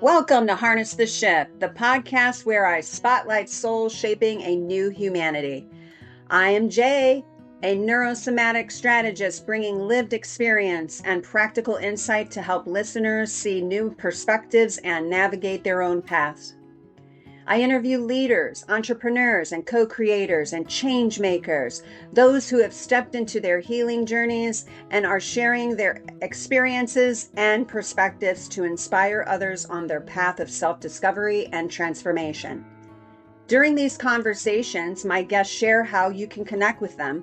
Welcome to Harness the Shift, the podcast where I spotlight souls shaping a new humanity. I am Jay, a neurosomatic strategist bringing lived experience and practical insight to help listeners see new perspectives and navigate their own paths. I interview leaders, entrepreneurs, and co-creators and change makers, those who have stepped into their healing journeys and are sharing their experiences and perspectives to inspire others on their path of self-discovery and transformation. During these conversations, my guests share how you can connect with them,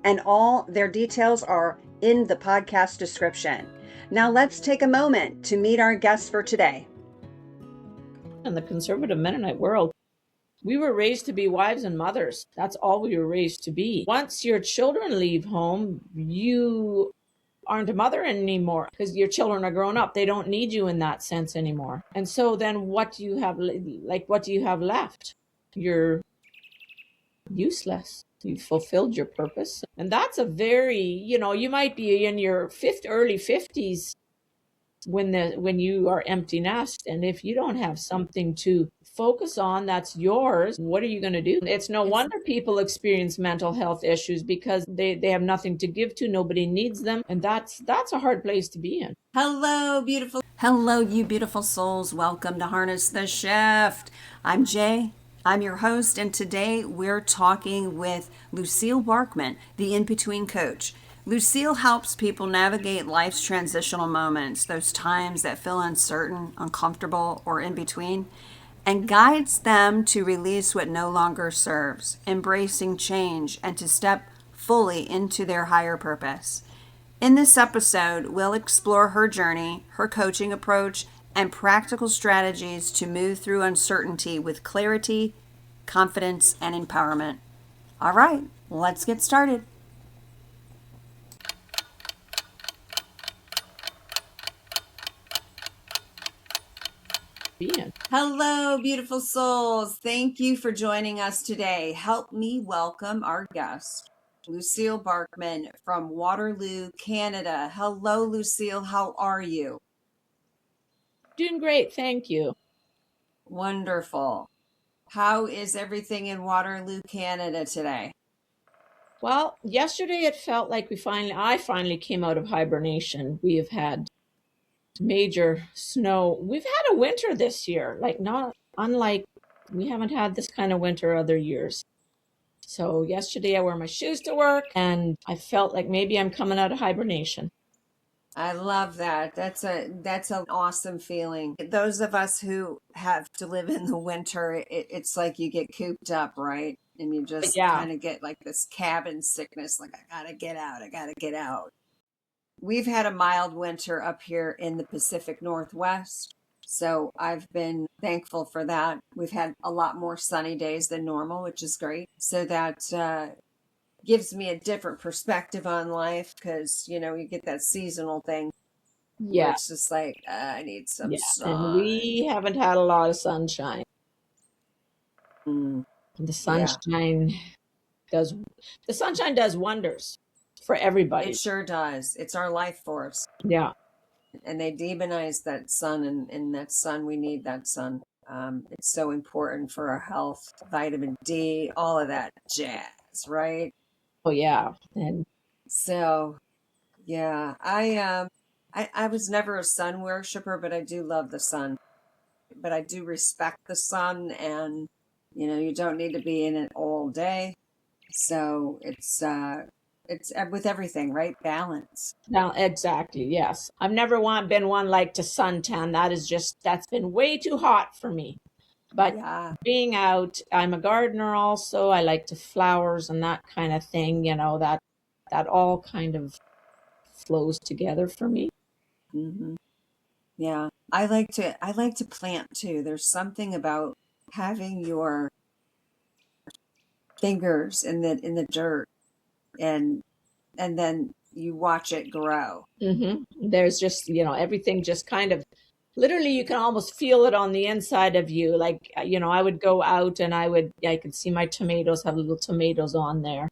and all their details are in the podcast description. Now let's take a moment to meet our guests for today. In the conservative Mennonite world, we were raised to be wives and mothers. That's all we were raised to be. Once your children leave home, you aren't a mother anymore because your children are grown up. They don't need you in that sense anymore. And so then what do you have, what do you have left? You're useless. You fulfilled your purpose. And that's a very, you might be in your early 50s when you are empty nest, and if you don't have something to focus on that's yours, what are you going to do? It's no wonder people experience mental health issues because they have nothing to give to, nobody needs them, and that's a hard place to be in. Hello, you beautiful souls. Welcome to Harness the Shift. I'm Jay. I'm your host, and today we're talking with Lucille Barkman, the in-between coach. Lucille helps people navigate life's transitional moments, those times that feel uncertain, uncomfortable, or in between, and guides them to release what no longer serves, embracing change, and to step fully into their higher purpose. In this episode, we'll explore her journey, her coaching approach, and practical strategies to move through uncertainty with clarity, confidence, and empowerment. All right, let's get started. Hello, beautiful souls. Thank you for joining us today. Help me welcome our guest, Lucille Barkman from Waterloo, Canada. Hello, Lucille. How are you? Doing great, thank you. Wonderful. How is everything in Waterloo, Canada today? Well, yesterday it felt like I finally came out of hibernation. We have had major snow. We've had a winter this year, we haven't had this kind of winter other years. So yesterday I wore my shoes to work and I felt like maybe I'm coming out of hibernation. I love that. That's an awesome feeling. Those of us who have to live in the winter, it's like you get cooped up, right? And you just kind of get like this cabin sickness, like I gotta get out. We've had a mild winter up here in the Pacific Northwest, so I've been thankful for that. We've had a lot more sunny days than normal, which is great. So that gives me a different perspective on life because, you get that seasonal thing. Yeah. It's just like, I need some sun. And we haven't had a lot of sunshine. The sunshine does wonders for everybody. It sure does. It's our life force. Yeah. And they demonize that sun, and that sun, we need that sun. It's so important for our health, vitamin D, all of that jazz, right? Oh yeah. And so, yeah, I was never a sun worshiper, but I do love the sun. But I do respect the sun, and you don't need to be in it all day. So it's with everything, right? Balance. Now, exactly. Yes. I've never been one like to suntan. That's been way too hot for me. But being out, I'm a gardener also. I like to flowers and that kind of thing, that all kind of flows together for me. Mm-hmm. Yeah. I like to plant too. There's something about having your fingers in the dirt and then you watch it grow. Mm-hmm. There's just, everything just kind of literally you can almost feel it on the inside of you. Like, I would go out and I could see my tomatoes have little tomatoes on there.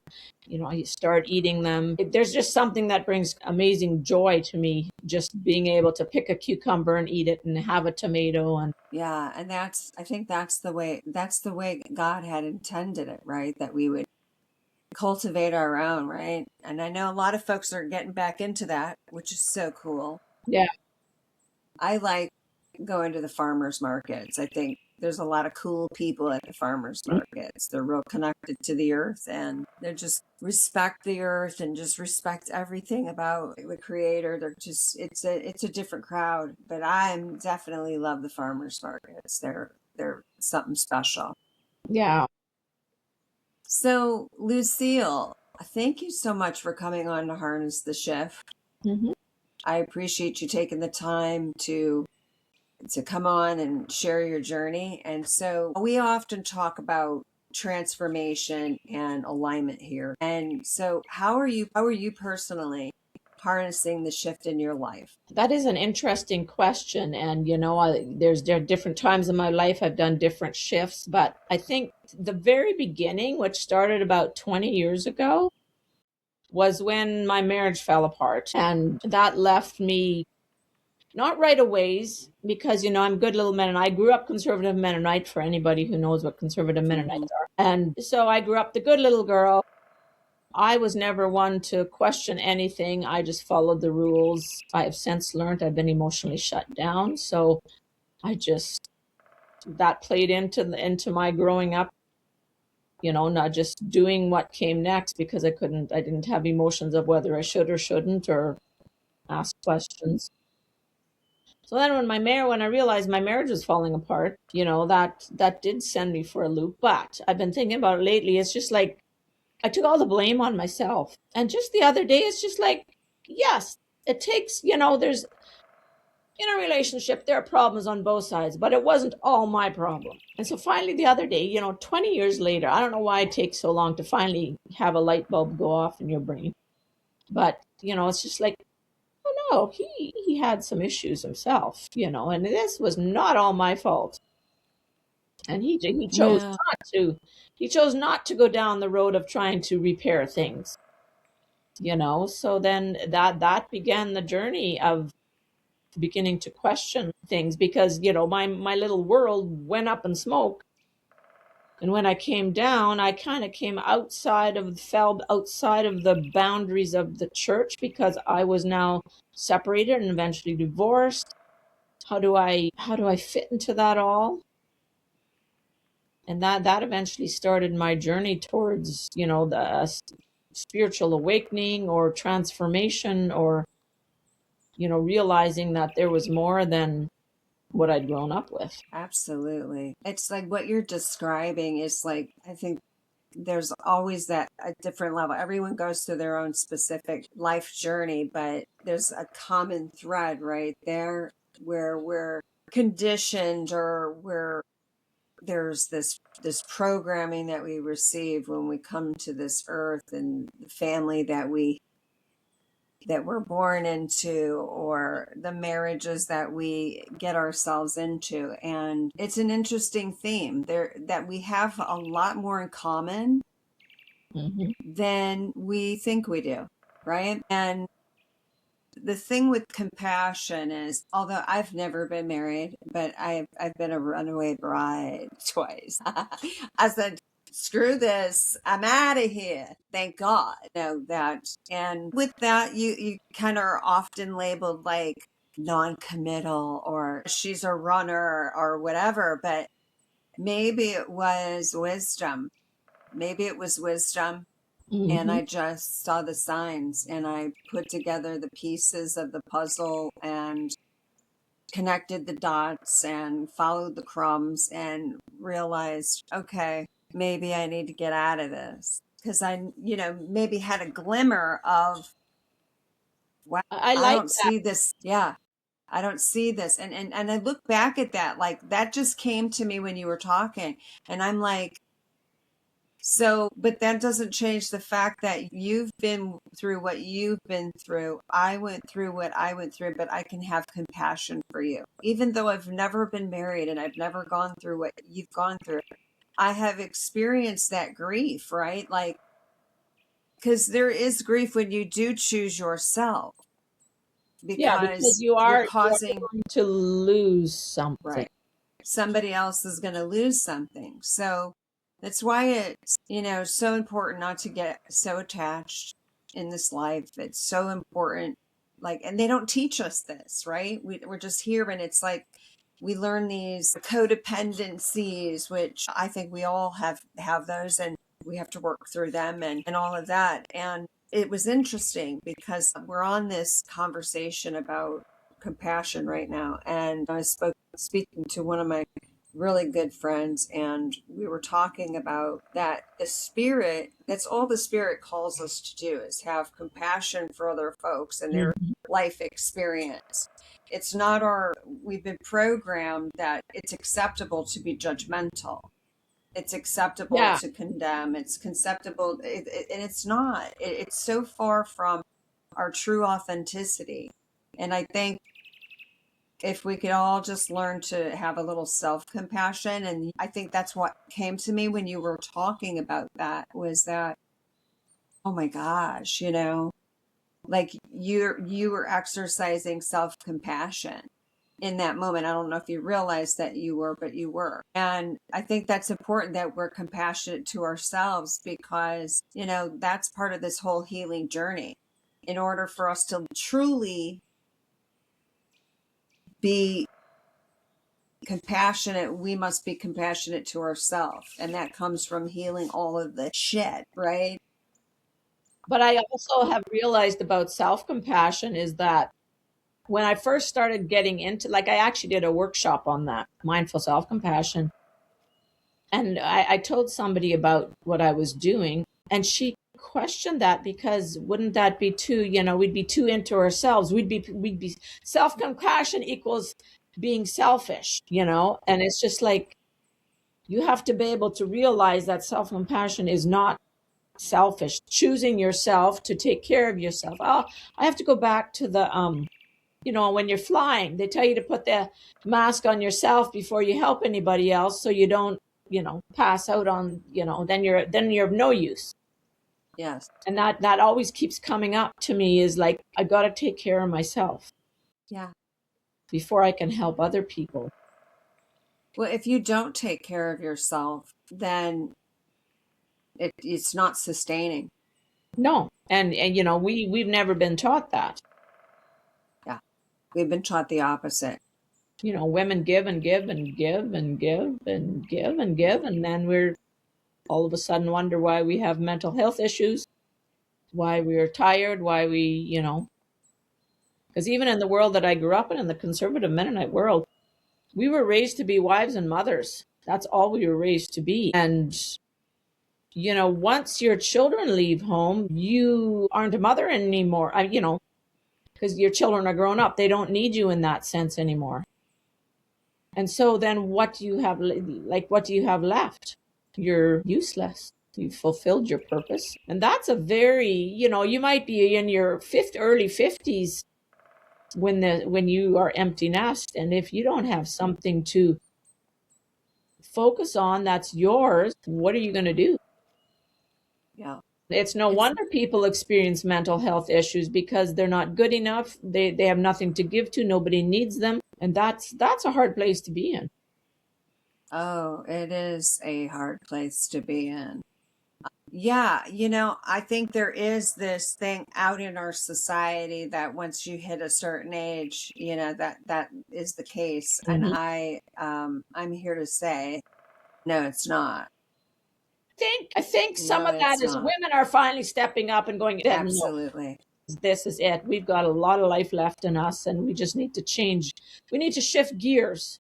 You start eating them. There's just something that brings amazing joy to me, just being able to pick a cucumber and eat it and have a tomato. And Yeah, and I think that's the way God had intended it, right? That we would cultivate our own, right? And I know a lot of folks are getting back into that, which is so cool. yeah, I like going to the farmers markets. I think there's a lot of cool people at the farmers markets. They're real connected to the earth and they just respect the earth and just respect everything about the creator. They're just it's a different crowd, but I'm definitely love the farmers markets. They're something special. yeah. So, Lucille, thank you so much for coming on to Harness the Shift. Hmm. I appreciate you taking the time to come on and share your journey. And so we often talk about transformation and alignment here. And so how are you personally harnessing the shift in your life? That is an interesting question. And, there are different times in my life I've done different shifts. But I think the very beginning, which started about 20 years ago, was when my marriage fell apart. And that left me not right away, because, I'm good little Mennonite. I grew up conservative Mennonite, for anybody who knows what conservative Mhm. Mennonites are. And so I grew up the good little girl. I was never one to question anything. I just followed the rules. I have since learned I've been emotionally shut down. So I just, that played into my growing up, not just doing what came next, because I didn't have emotions of whether I should or shouldn't, or ask questions. So then when I realized my marriage was falling apart, that did send me for a loop. But I've been thinking about it lately. It's just like I took all the blame on myself. And just the other day, it's just like, yes, it takes, there's in a relationship, there are problems on both sides, but it wasn't all my problem. And so finally, the other day, 20 years later, I don't know why it takes so long to finally have a light bulb go off in your brain. But, it's just like, oh no, he had some issues himself, and this was not all my fault. And he chose Yeah, not to. He chose not to go down the road of trying to repair things. So then that began the journey of beginning to question things, because my little world went up in smoke. And when I came down, I kind of fell outside of the boundaries of the church, because I was now separated and eventually divorced. How do I fit into that all? And that eventually started my journey towards the spiritual awakening or transformation, or realizing that there was more than what I'd grown up with. absolutely. It's like what you're describing is like, I think there's always that a different level. Everyone goes through their own specific life journey, but there's a common thread right there where we're conditioned or where there's this programming that we receive when we come to this earth and the family that we're born into or the marriages that we get ourselves into. And it's an interesting theme there that we have a lot more in common Hmm. than we think we do, right? And the thing with compassion is, although I've never been married, but I've been a runaway bride twice. I said, screw this, I'm out of here. Thank God. That. And with that, you kind of are often labeled like non-committal or she's a runner or whatever, but maybe it was wisdom. Maybe it was wisdom and Hmm. I just saw the signs and I put together the pieces of the puzzle and connected the dots and followed the crumbs and realized, okay, maybe I need to get out of this because maybe had a glimmer of, wow, I I like don't that. see this. Yeah. I don't see this. And I look back at that, like that just came to me when you were talking and I'm like, So, but that doesn't change the fact that you've been through what you've been through. I went through what I went through, but I can have compassion for you. Even though I've never been married and I've never gone through what you've gone through, I have experienced that grief, right? Like, because there is grief when you do choose yourself Yeah, because because you you're are causing, going to lose something. right, somebody else is going to lose something. So that's why it's, so important not to get so attached in this life. It's so important. Like, and they don't teach us this, right? We're just here and it's like, we learn these codependencies, which I think we all have those, and we have to work through them and all of that. And it was interesting because we're on this conversation about compassion right now. And I was speaking to one of my really good friends, and we were talking about that the spirit, that's all the spirit calls us to do, is have compassion for other folks and their Mhm. life experience. It's not we've been programmed that it's acceptable to be judgmental. It's acceptable Yeah, to condemn. It's acceptable, and it's not. It's so far from our true authenticity. And I think if we could all just learn to have a little self-compassion, and I think that's what came to me when you were talking about that, was that, oh my gosh, like you were exercising self-compassion in that moment. I don't know if you realized that you were, but you were. And I think that's important, that we're compassionate to ourselves, because, that's part of this whole healing journey. In order for us to truly be compassionate, we must be compassionate to ourselves. And that comes from healing all of the shit, right? but I also have realized about self-compassion is that when I first started getting into, like, I actually did a workshop on that, mindful self-compassion. And I told somebody about what I was doing, and she questioned that because wouldn't that be too, we'd be too into ourselves. We'd be self-compassion equals being selfish, and it's just like you have to be able to realize that self-compassion is not selfish. Choosing yourself to take care of yourself. I have to go back to the when you're flying, they tell you to put the mask on yourself before you help anybody else, so you don't, pass out on, then you're of no use. Yes. And that always keeps coming up to me, is like, I got to take care of myself Yeah. before I can help other people. Well, if you don't take care of yourself, then it's not sustaining. No. And we've never been taught that. Yeah. We've been taught the opposite. Women give and give and give and give and give and give, and then we're all of a sudden wonder why we have mental health issues, why we're tired, why because even in the world that I grew up in the conservative Mennonite world, we were raised to be wives and mothers. That's all we were raised to be. And, once your children leave home, you aren't a mother anymore, because your children are grown up. They don't need you in that sense anymore. And so then what do you have, what do you have left? You're useless. You've fulfilled your purpose. And that's a very, you might be in your early 50s when you are empty nest, and if you don't have something to focus on that's yours, what are you going to do? Yeah. It's no It's, wonder people experience mental health issues, because they're not good enough. They have nothing to give to, nobody needs them, and that's a hard place to be in. oh, it is a hard place to be in. Yeah, I think there is this thing out in our society that once you hit a certain age, that is the case. And Mhm. I'm here to say, no, it's not. I think some No, of that it's is not. women are finally stepping up and going, no, Absolutely. this is it. We've got a lot of life left in us, and we just need to change. We need to shift gears.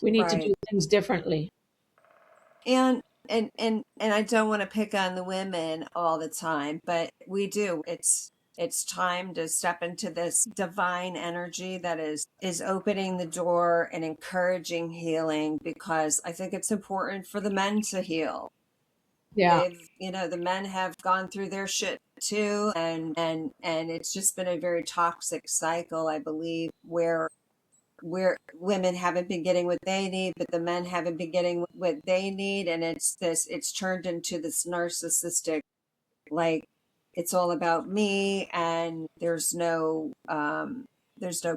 We need to Right. do things differently. And and I don't want to pick on the women all the time, but we do. It's time to step into this divine energy that is opening the door and encouraging healing, because I think it's important for the men to heal. Yeah. They've, the men have gone through their shit too, and it's just been a very toxic cycle, I believe, where women haven't been getting what they need, but the men haven't been getting what they need, and it's turned into this narcissistic, like, it's all about me, and there's no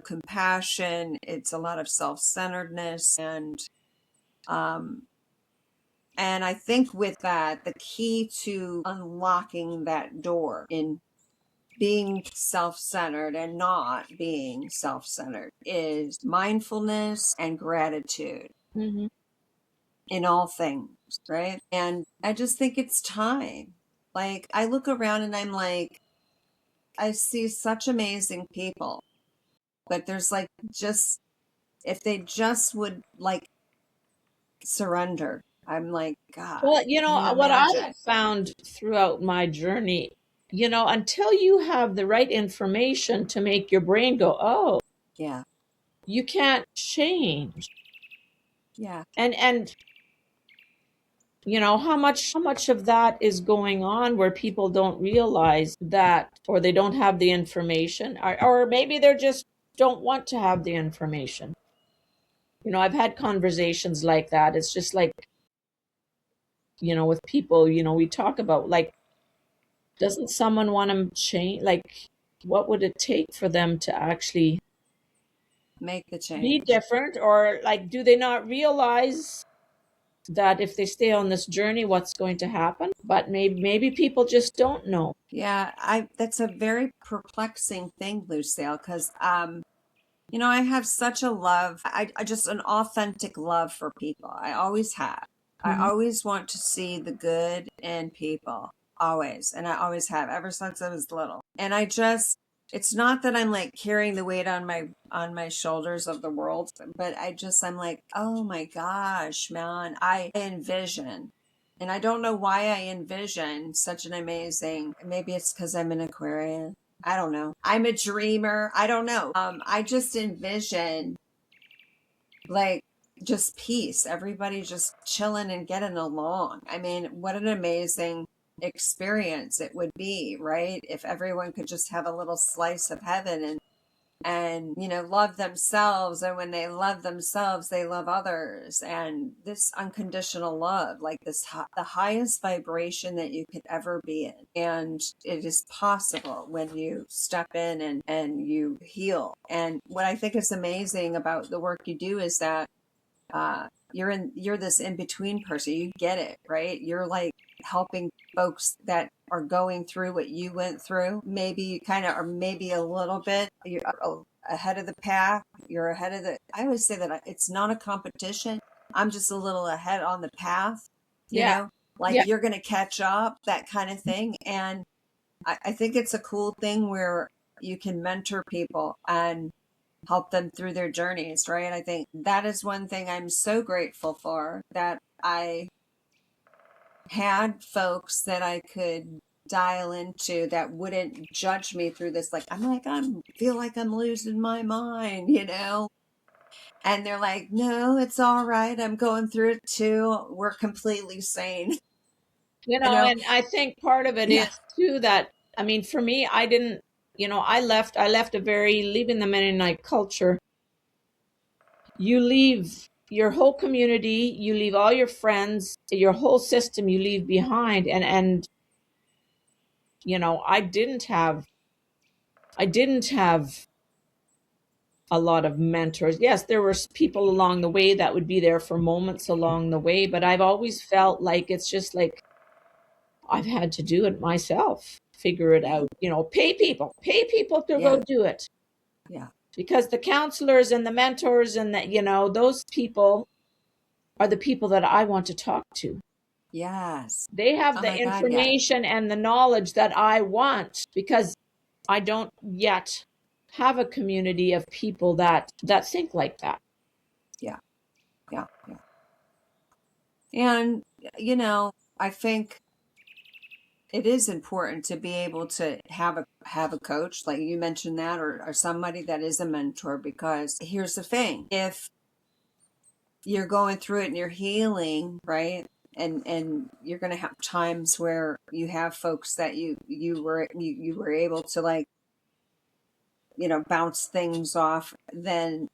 compassion. It's a lot of self-centeredness, um and I think with that, the key to unlocking that door in being self-centered and not being self-centered is mindfulness and gratitude Hmm. in all things, right? And I just think it's time. Like, I look around and I'm like, I see such amazing people, but there's like, just if they just would, like, surrender. I'm like, God, Well, can you what I imagine? have found throughout my journey, until you have the right information to make your brain go, oh, Yeah, you can't change. yeah, And how much of that is going on where people don't realize that, or they don't have the information, or maybe they're just don't want to have the information. I've had conversations like that. It's just like, with people, we talk about, like, doesn't someone want to change? Like, what would it take for them to actually make the be change. different? Or, like, do they not realize that if they stay on this journey, what's going to happen? But maybe people just don't know. Yeah, I that's a very perplexing thing, Lucille, because I have such a love, I just an authentic love for people. I always have. I Mhm. always want to see the good in people, always, and I always have ever since I was little. And it's not that I'm like carrying the weight on my shoulders of the world, but I'm like, oh my gosh, man, I envision. And I don't know why I envision such an amazing, maybe it's because I'm an Aquarian. I don't know. I'm a dreamer. I don't know. I just envision, like, just peace. Everybody just chilling and getting along. I mean, what an amazing experience it would be, right? If everyone could just have a little slice of heaven and love themselves, and when they love themselves they love others, and this unconditional love, like the highest vibration that you could ever be in. And it is possible when you step in and you heal. And what I think is amazing about the work you do is that you're this in between person. You get it, right? You're like helping folks that are going through what you went through. Maybe you kind of, or maybe a little bit, you're ahead of the pack. You're ahead of I always say that it's not a competition. I'm just a little ahead on the path, Yeah. like Yeah. you're going to catch up, that kind of thing. And I think it's a cool thing where you can mentor people and help them through their journeys, right? I think that is one thing I'm so grateful for, that I had folks that I could dial into that wouldn't judge me through this. Like, I'm feel like I'm losing my mind. And they're like, no, it's all right. I'm going through it too. We're completely sane. You know? And I think part of it is Yeah. too that, I mean, for me, I didn't, I left leaving the Mennonite culture. You leave your whole community, you leave all your friends, your whole system you leave behind. And I didn't have a lot of mentors. Yes, there were people along the way that would be there for moments along the way, but I've always felt like it's just like I've had to do it myself, figure it Yeah. out, pay people to Yeah. go do it. Yeah. Because the counselors and the mentors and those people are the people that I want to talk to. Yes. They have Oh the my God. Yes. information and the knowledge that I want, because I don't yet have a community of people that think like that. Yeah. Yeah. Yeah. And, you know, I think it is important to be able to have a coach, like you mentioned that, or somebody that is a mentor, because here's the thing. If you're going through it and you're healing, right? and you're going to have times where you have folks that you were able to, like, bounce things off. Then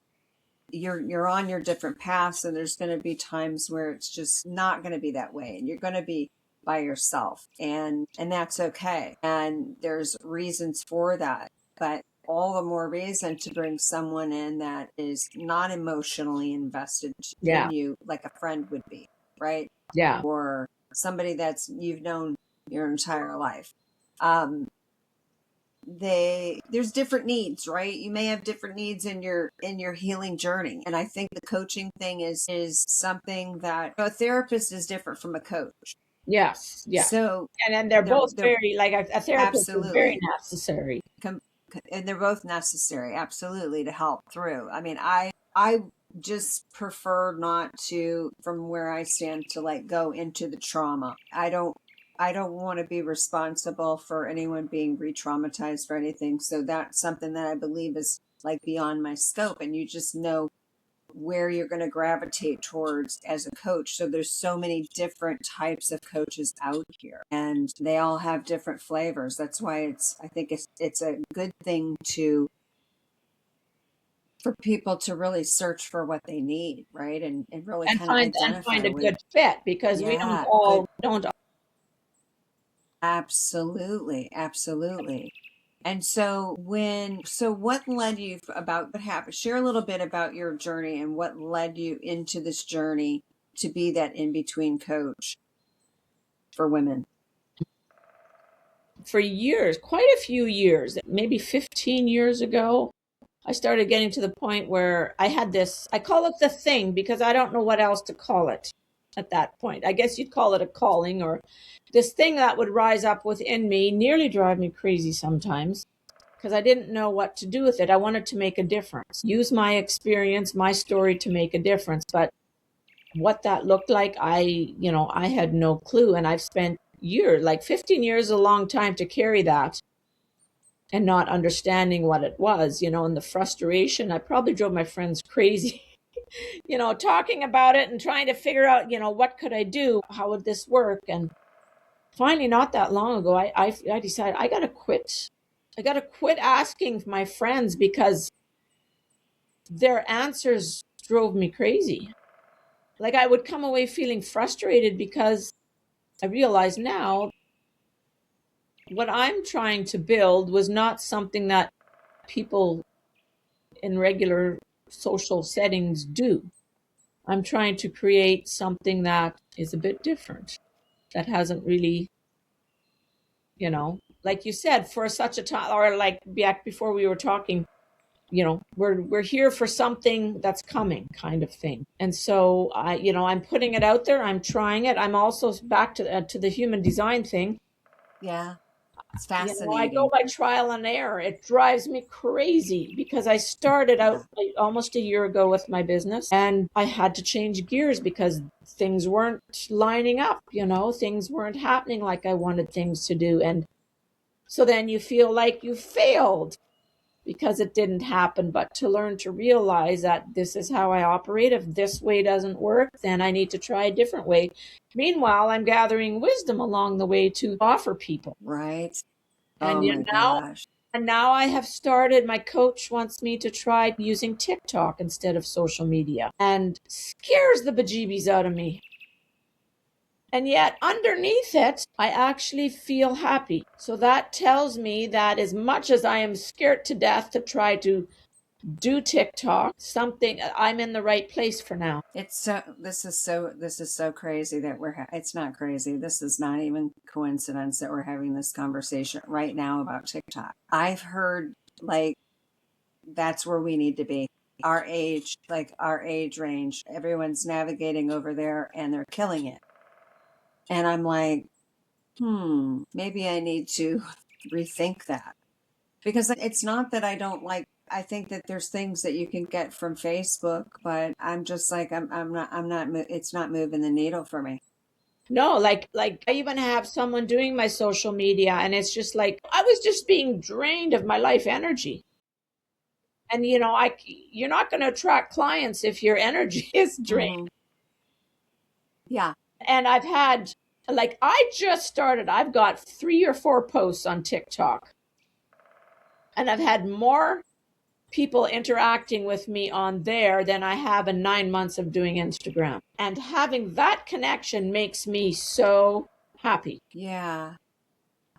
you're on your different paths, and there's going to be times where it's just not going to be that way, and you're going to be by yourself, and that's okay, and there's reasons for that. But all the more reason to bring someone in that is not emotionally invested Yeah. in you like a friend would be, right? Yeah. Or somebody that's you've known your entire life. There's different needs, right? You may have different needs in your healing journey, and I think the coaching thing is something that a therapist is different from a coach. Yes. Yeah. So And then they're both they're very, like, a therapist is very absolutely, necessary. and they're both necessary, absolutely, to help through. I mean, I just prefer not to, from where I stand, to like go into the trauma. I don't want to be responsible for anyone being re-traumatized for anything. So that's something that I believe is like beyond my scope, and you just know where you're going to gravitate towards as a coach. So there's so many different types of coaches out here, and they all have different flavors. That's why I think it's a good thing for people to really search for what they need, right? And really And kind of find identify a with, good fit, because we yeah, good. don't. Absolutely, absolutely. And so what led you about what happened? Share a little bit about your journey and what led you into this journey to be that in-between coach for women. For years, quite a few years, maybe 15 years ago, I started getting to the point where I had this, I call it the thing because I don't know what else to call it at that point. I guess you'd call it a calling, or this thing that would rise up within me, nearly drive me crazy sometimes, because I didn't know what to do with it. I wanted to make a difference, use my experience, my story to make a difference. But what that looked like, I had no clue. And I've spent years, like 15 years, a long time to carry that and not understanding what it was, and the frustration. I probably drove my friends crazy, talking about it and trying to figure out, what could I do? How would this work? And finally, not that long ago, I decided I got to quit. I got to quit asking my friends, because their answers drove me crazy. Like, I would come away feeling frustrated because I realize now what I'm trying to build was not something that people in regular social settings do. I'm trying to create something that is a bit different, that hasn't really, like you said, for such a time, or like back before we were talking, we're here for something that's coming, kind of thing. And so I'm putting it out there. I'm trying it. I'm also back to the human design thing. Yeah, it's I go fascinating. by trial and error. It drives me crazy because I started out almost a year ago with my business, and I had to change gears because things weren't lining up, things weren't happening like I wanted things to do. And so then you feel like you failed because it didn't happen. But to learn to realize that this is how I operate. If this way doesn't work, then I need to try a different way. Meanwhile, I'm gathering wisdom along the way to offer people. Right. Oh And my gosh. now I have started, my coach wants me to try using TikTok instead of social media, and scares the bejeebies out of me. And yet underneath it, I actually feel happy. So that tells me that as much as I am scared to death to try to do TikTok, I'm in the right place for now. This is so crazy that it's not crazy. This is not even coincidence that we're having this conversation right now about TikTok. I've heard, like, that's where we need to be. Our age, like our age range, everyone's navigating over there and they're killing it. And I'm like, maybe I need to rethink that, because it's not that I don't like. I think that there's things that you can get from Facebook, but I'm just like, I'm not, it's not moving the needle for me. No, like I even have someone doing my social media, and it's just like I was just being drained of my life energy. And you're not going to attract clients if your energy is drained. Hmm. Yeah. And I've had, like, I just started, I've got 3 or 4 posts on TikTok. And I've had more people interacting with me on there than I have in 9 months of doing Instagram. And having that connection makes me so happy. Yeah.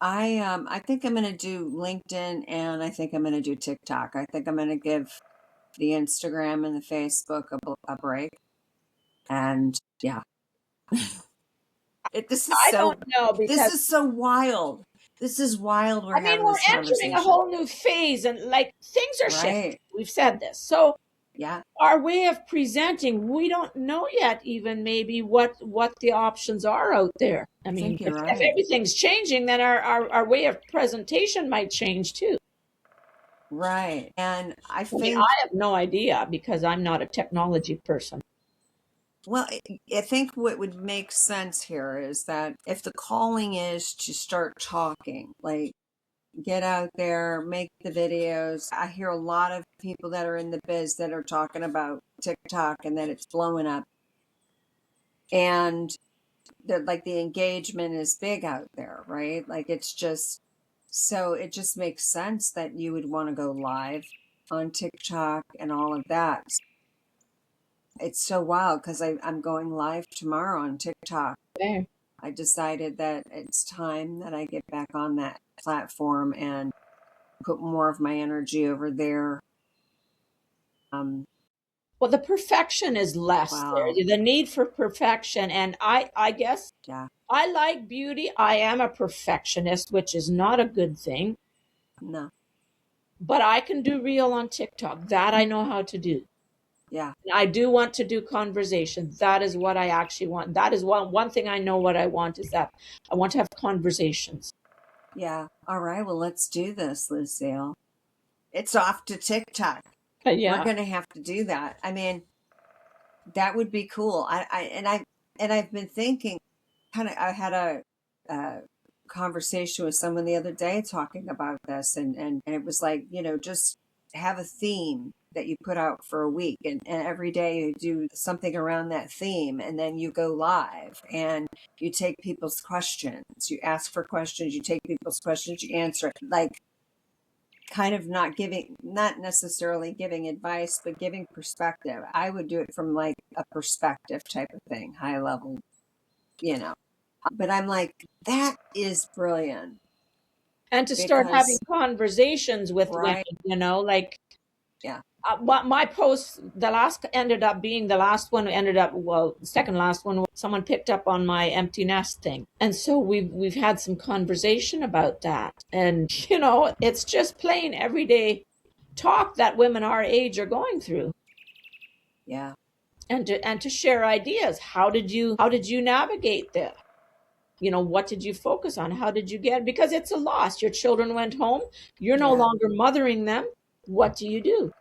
I think I'm going to do LinkedIn, and I think I'm going to do TikTok. I think I'm going to give the Instagram and the Facebook a break. And yeah, this is I don't know, this because is so wild. This is wild. We're I mean, having we're this entering a conversation, whole new phase, and like, things are shifting. right? We've said this. So Yeah, our way of presenting, we don't know yet even maybe what the options are out there. I I mean, think you're if right. everything's changing, then our way of presentation might change too. Right. And I I mean, think, I have no idea because I'm not a technology person. well, I think what would make sense here is that if the calling is to start talking, like get out there, make the videos. I hear a lot of people that are in the biz that are talking about TikTok and that it's blowing up. And that, like, the engagement is big out there, right? Like, it's just, so it just makes sense that you would want to go live on TikTok and all of that. It's so wild because I'm going live tomorrow on TikTok. Okay. I decided that it's time that I get back on that platform and put more of my energy over there. Well, the perfection is less there. Wow. The need for perfection, and I guess Yeah. I like beauty. I am a perfectionist, which is not a good thing. No. But I can do reel on TikTok. That I know how to do. Yeah. I do want to do conversation. That is what I actually want. That is one thing I know what I want is that I want to have conversations. Yeah. All right. Well, let's do this, Lucille. It's off to TikTok. We're Yeah. going to have to do that. I mean, that would be cool. I've been thinking, I had a conversation with someone the other day talking about this, and it was like, just have a theme that you put out for a week, and every day you do something around that theme, and then you go live and you take people's questions, you ask for questions, you take people's questions, you answer it, like, kind of not necessarily giving advice, but giving perspective. I would do it from like a perspective type of thing, high level, you know. But I'm like, that is brilliant And to start having because, conversations with women, right? like, Yeah. my post, the last ended up being the last one, ended up, well, the second last one, someone picked up on my empty nest thing. And so we've had some conversation about that. And, it's just plain everyday talk that women our age are going through. Yeah. And to share ideas. How did you navigate this? What did you focus on? How did you get, because it's a loss. Your children went home. You're no Yeah. longer mothering them. What do you do?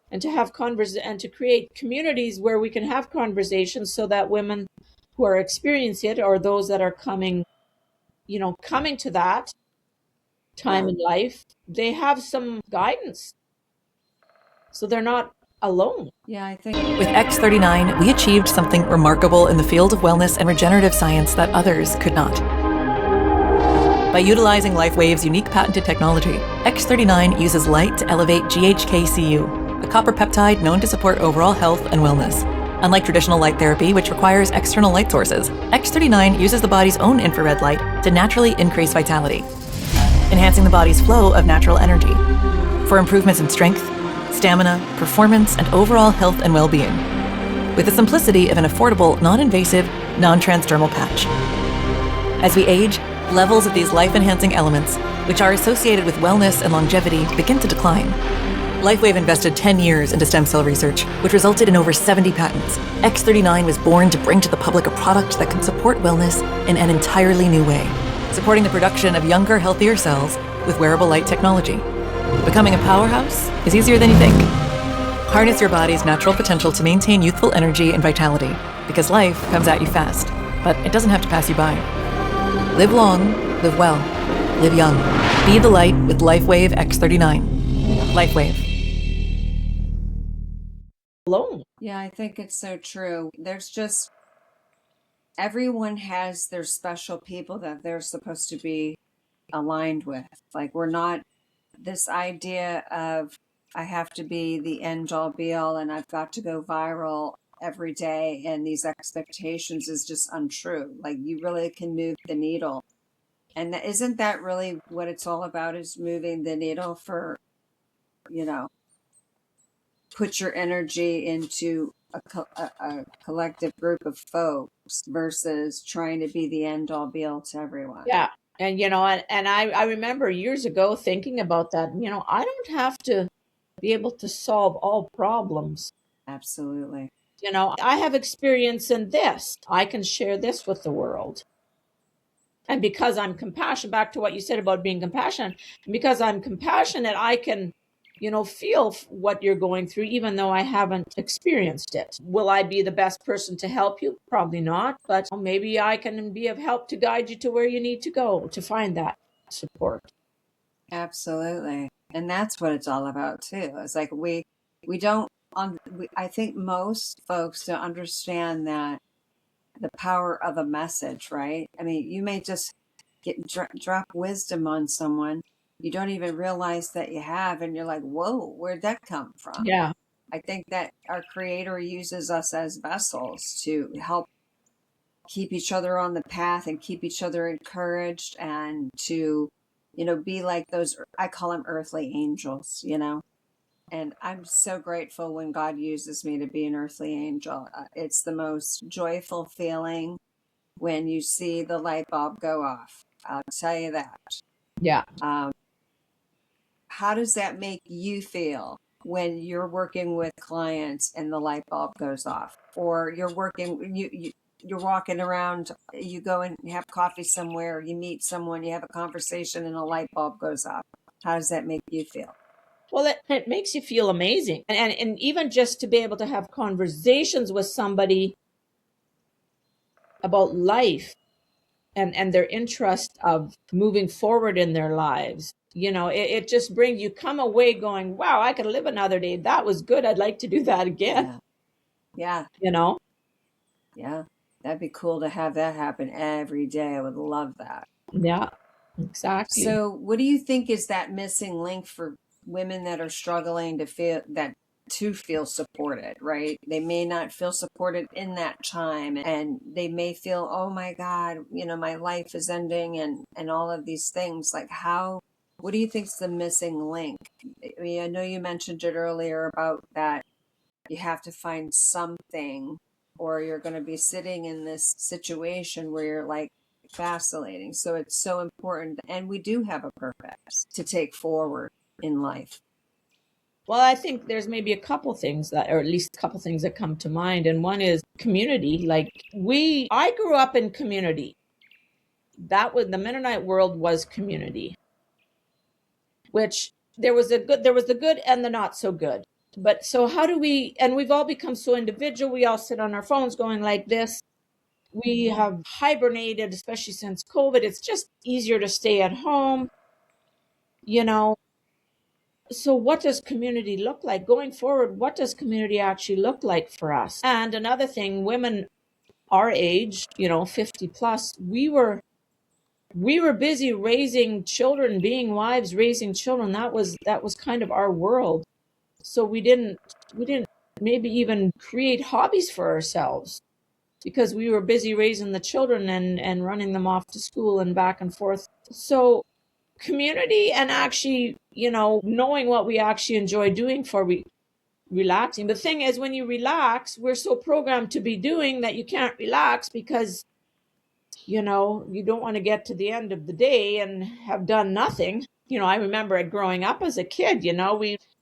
And to have and to create communities where we can have conversations so that women who are experiencing it, or those that are coming to that time Yeah. in life, they have some guidance so they're not alone. Yeah. I think. With X39, we achieved something remarkable in the field of wellness and regenerative science that others could not. By utilizing LifeWave's unique patented technology, X39 uses light to elevate GHKCU, a copper peptide known to support overall health and wellness. Unlike traditional light therapy, which requires external light sources, X39 uses the body's own infrared light to naturally increase vitality, enhancing the body's flow of natural energy for improvements in strength, stamina, performance, and overall health and well-being, with the simplicity of an affordable, non-invasive, non-transdermal patch. As we age, levels of these life-enhancing elements, which are associated with wellness and longevity, begin to decline. LifeWave invested 10 years into stem cell research, which resulted in over 70 patents. X39 was born to bring to the public a product that can support wellness in an entirely new way, supporting the production of younger, healthier cells with wearable light technology. Becoming a powerhouse is easier than you think. Harness your body's natural potential to maintain youthful energy and vitality, because life comes at you fast, but it doesn't have to pass you by. Live long, live well, live young. Be the light with LifeWave X39. LifeWave. Alone. Yeah. I think it's so true. There's just, everyone has their special people that they're supposed to be aligned with. Like, we're not this idea of I have to be the end all be all and I've got to go viral every day, and these expectations is just untrue. Like, you really can move the needle. And isn't that really what it's all about, is moving the needle for, you know, put your energy into a collective group of folks versus trying to be the end all be all to everyone. Yeah. And, and I remember years ago thinking about that. I don't have to be able to solve all problems. Absolutely. I have experience in this. I can share this with the world. And because I'm compassionate, back to what you said about being compassionate, because I'm compassionate, I can, feel what you're going through, even though I haven't experienced it. Will I be the best person to help you? Probably not, but maybe I can be of help to guide you to where you need to go to find that support. Absolutely. And that's what it's all about too. It's like we don't I think most folks don't understand that the power of a message, right? I mean, you may just drop wisdom on someone you don't even realize that you have, and you're like, whoa, where'd that come from? Yeah. I think that our creator uses us as vessels to help keep each other on the path and keep each other encouraged, and to, be like those, I call them earthly angels, and I'm so grateful when God uses me to be an earthly angel. It's the most joyful feeling when you see the light bulb go off. I'll tell you that. Yeah. How does that make you feel when you're working with clients and the light bulb goes off, or you're walking around, you go and have coffee somewhere, you meet someone, you have a conversation, and a light bulb goes off? How does that make you feel? Well, it makes you feel amazing. And even just to be able to have conversations with somebody about life and their interest of moving forward in their lives, it just brings you come away going, wow, I could live another day. That was good. I'd like to do that again. Yeah. Yeah. That'd be cool to have that happen every day. I would love that. Yeah, exactly. So what do you think is that missing link for women that are struggling to feel supported, right? They may not feel supported in that time, and they may feel, oh my God, my life is ending, and all of these things. Like, what do you think is the missing link? I mean, I know you mentioned it earlier about that you have to find something, or you're going to be sitting in this situation where you're like vacillating. So it's so important. And we do have a purpose to take forward in life. Well, I think there's maybe a couple things or at least a couple things that come to mind. And one is community. I grew up in community. The Mennonite world was community, which there was the good and the not so good. But so and we've all become so individual. We all sit on our phones going like this. We have hibernated, especially since COVID. It's just easier to stay at home, So what does community look like going forward? What does community actually look like for us? And another thing, women our age, 50 plus, we were busy raising children, being wives, raising children. That was kind of our world. So we didn't maybe even create hobbies for ourselves because we were busy raising the children and running them off to school and back and forth. So community, and actually, knowing what we actually enjoy doing for relaxing. The thing is, when you relax, we're so programmed to be doing that you can't relax because, you don't want to get to the end of the day and have done nothing. I remember it growing up as a kid,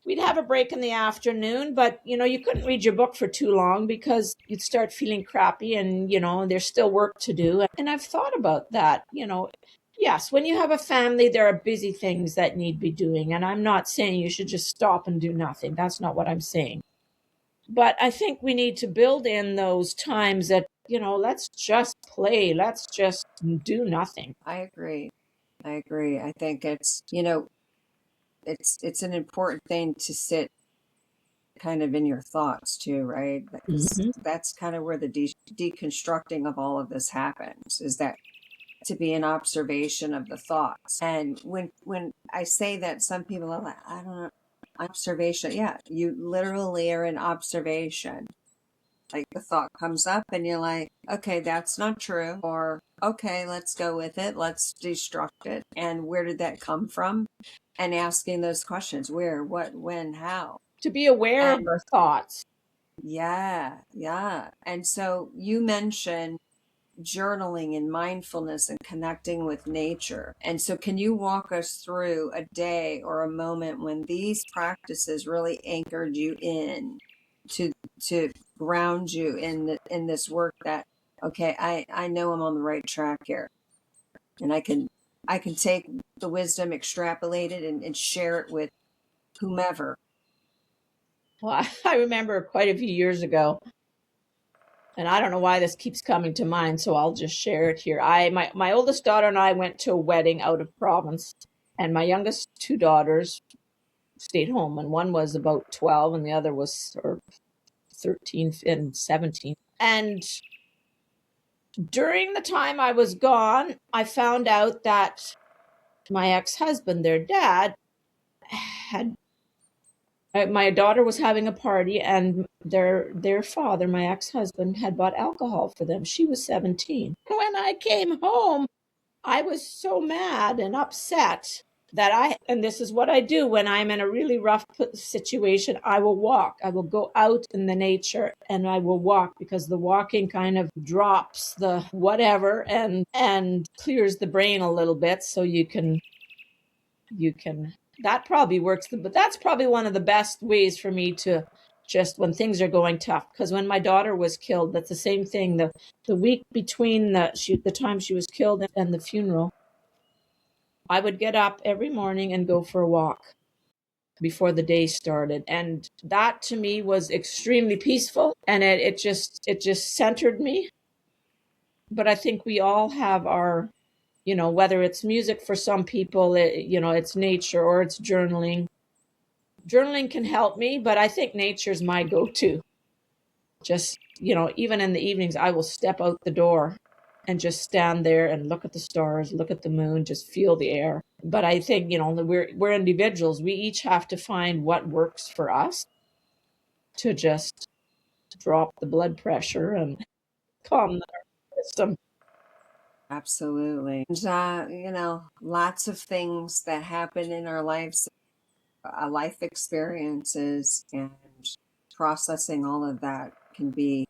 we'd have a break in the afternoon, but, you couldn't read your book for too long because you'd start feeling crappy and, there's still work to do. And I've thought about that, yes, when you have a family, there are busy things that need to be doing. And I'm not saying you should just stop and do nothing. That's not what I'm saying. But I think we need to build in those times that, let's just play. Let's just do nothing. I agree. I think it's, it's an important thing to sit kind of in your thoughts too, right? Because Mhm. that's kind of where the deconstructing of all of this happens, is that to be an observation of the thoughts. And when I say that, some people are like, I don't know, observation. Yeah, you literally are an observation. Like the thought comes up and you're like, okay, that's not true. Or, okay, let's go with it. Let's destruct it. And where did that come from? And asking those questions: where, what, when, how. To be aware of And our thoughts. yeah, yeah. And so you mentioned journaling and mindfulness and connecting with nature. And so can you walk us through a day or a moment when these practices really anchored you in to to ground you in this work that, okay, I know I'm on the right track here, and I can take the wisdom, extrapolate it, and share it with whomever. Well, I remember quite a few years ago, and I don't know why this keeps coming to mind, so I'll just share it here. My oldest daughter and I went to a wedding out of province, and my youngest two daughters stayed home, and one was about 12 and the other was 13 and 17. And during the time I was gone, I found out that my ex-husband, their dad, had my daughter was having a party, and their father, my ex-husband, had bought alcohol for them. She was 17. When I came home, I was so mad and upset that and this is what I do when I'm in a really rough situation, I will walk. I will go out in the nature and I will walk, because the walking kind of drops the whatever and clears the brain a little bit, so you can that probably works, but that's probably one of the best ways for me to just, when things are going tough. Because when my daughter was killed, that's the same thing. The week between the time she was killed and the funeral, I would get up every morning and go for a walk before the day started, and that to me was extremely peaceful, and it just centered me. But I think we all have our, whether it's music for some people, it's nature, or it's journaling. Journaling can help me, but I think nature's my go-to. Just, even in the evenings, I will step out the door and just stand there and look at the stars, look at the moon, just feel the air. But I think, we're individuals. We each have to find what works for us to just drop the blood pressure and calm the nervous system. Absolutely. And, lots of things that happen in our lives, life experiences, and processing all of that can be,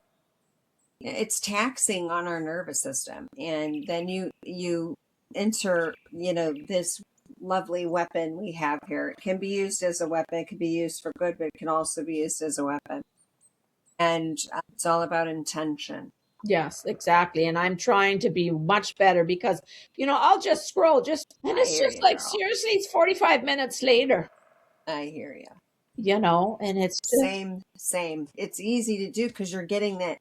it's taxing on our nervous system. And then you enter, this lovely weapon we have here. It can be used as a weapon. It can be used for good, but it can also be used as a weapon. And it's all about intention. Yes, exactly. And I'm trying to be much better, because, I'll just scroll, and I it's hear just you, like, girl. seriously, it's 45 minutes later, I hear you. and it's just, Same. It's easy to do because you're getting that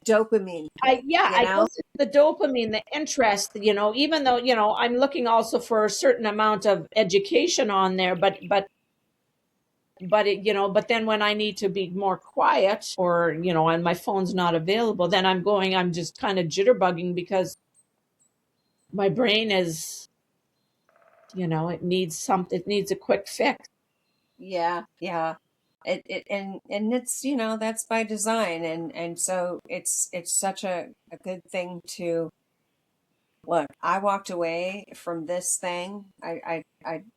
dopamine. I guess it's the dopamine, the interest, even though, I'm looking also for a certain amount of education on there, but then when I need to be more quiet, or, and my phone's not available, then I'm just kind of jitterbugging, because my brain is, it needs a quick fix. Yeah. And it's, that's by design. And so it's such a good thing to look. I walked away from this thing. I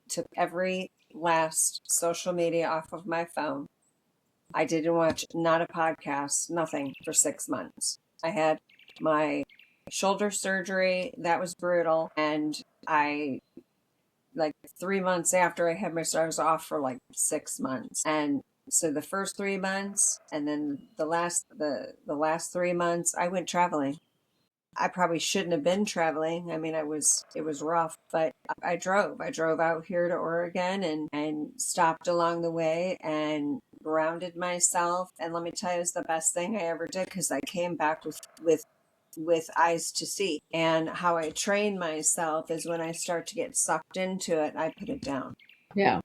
took every last social media off of my phone. I didn't watch, not a podcast, nothing, for 6 months. I had my shoulder surgery. That was brutal. And I, like 3 months after I had my surgery, I was off for like 6 months. And so the first 3 months, and then the last 3 months, I went traveling. I probably shouldn't have been traveling. I mean, it was rough, but I drove. I drove out here to Oregon and stopped along the way and grounded myself. And let me tell you, it's the best thing I ever did, because I came back with eyes to see. And how I train myself is, when I start to get sucked into it, I put it down. Yeah.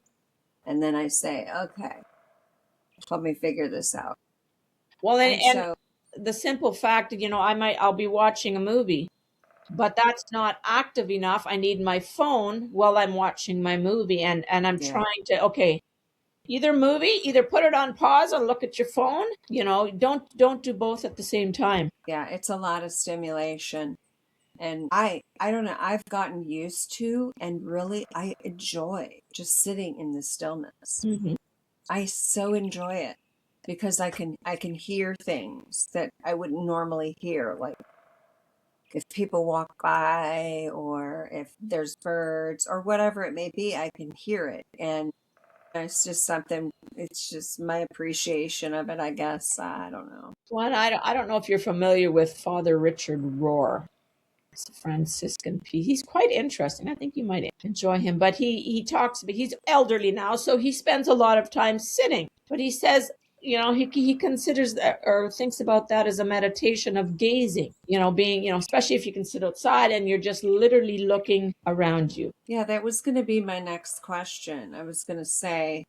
And then I say, okay, Let me figure this out. Well, And so, the simple fact, I'll be watching a movie, but that's not active enough. I need my phone while I'm watching my movie, and I'm trying to, okay, either put it on pause and look at your phone, don't do both at the same time. yeah, it's a lot of stimulation. And I don't know, I've gotten used to, and really I enjoy just sitting in the stillness. Mm-hmm. I so enjoy it because I can hear things that I wouldn't normally hear, like if people walk by or if there's birds or whatever it may be, I can hear it. And it's just something, it's just my appreciation of it, I guess. I don't know. Well, I don't know if you're familiar with Father Richard Rohr. He's a Franciscan priest. He's quite interesting. I think you might enjoy him. But he talks, but he's elderly now, so he spends a lot of time sitting. But he says, he considers that, or thinks about that as a meditation of gazing, being, especially if you can sit outside and you're just literally looking around you. Yeah, that was going to be my next question. I was going to say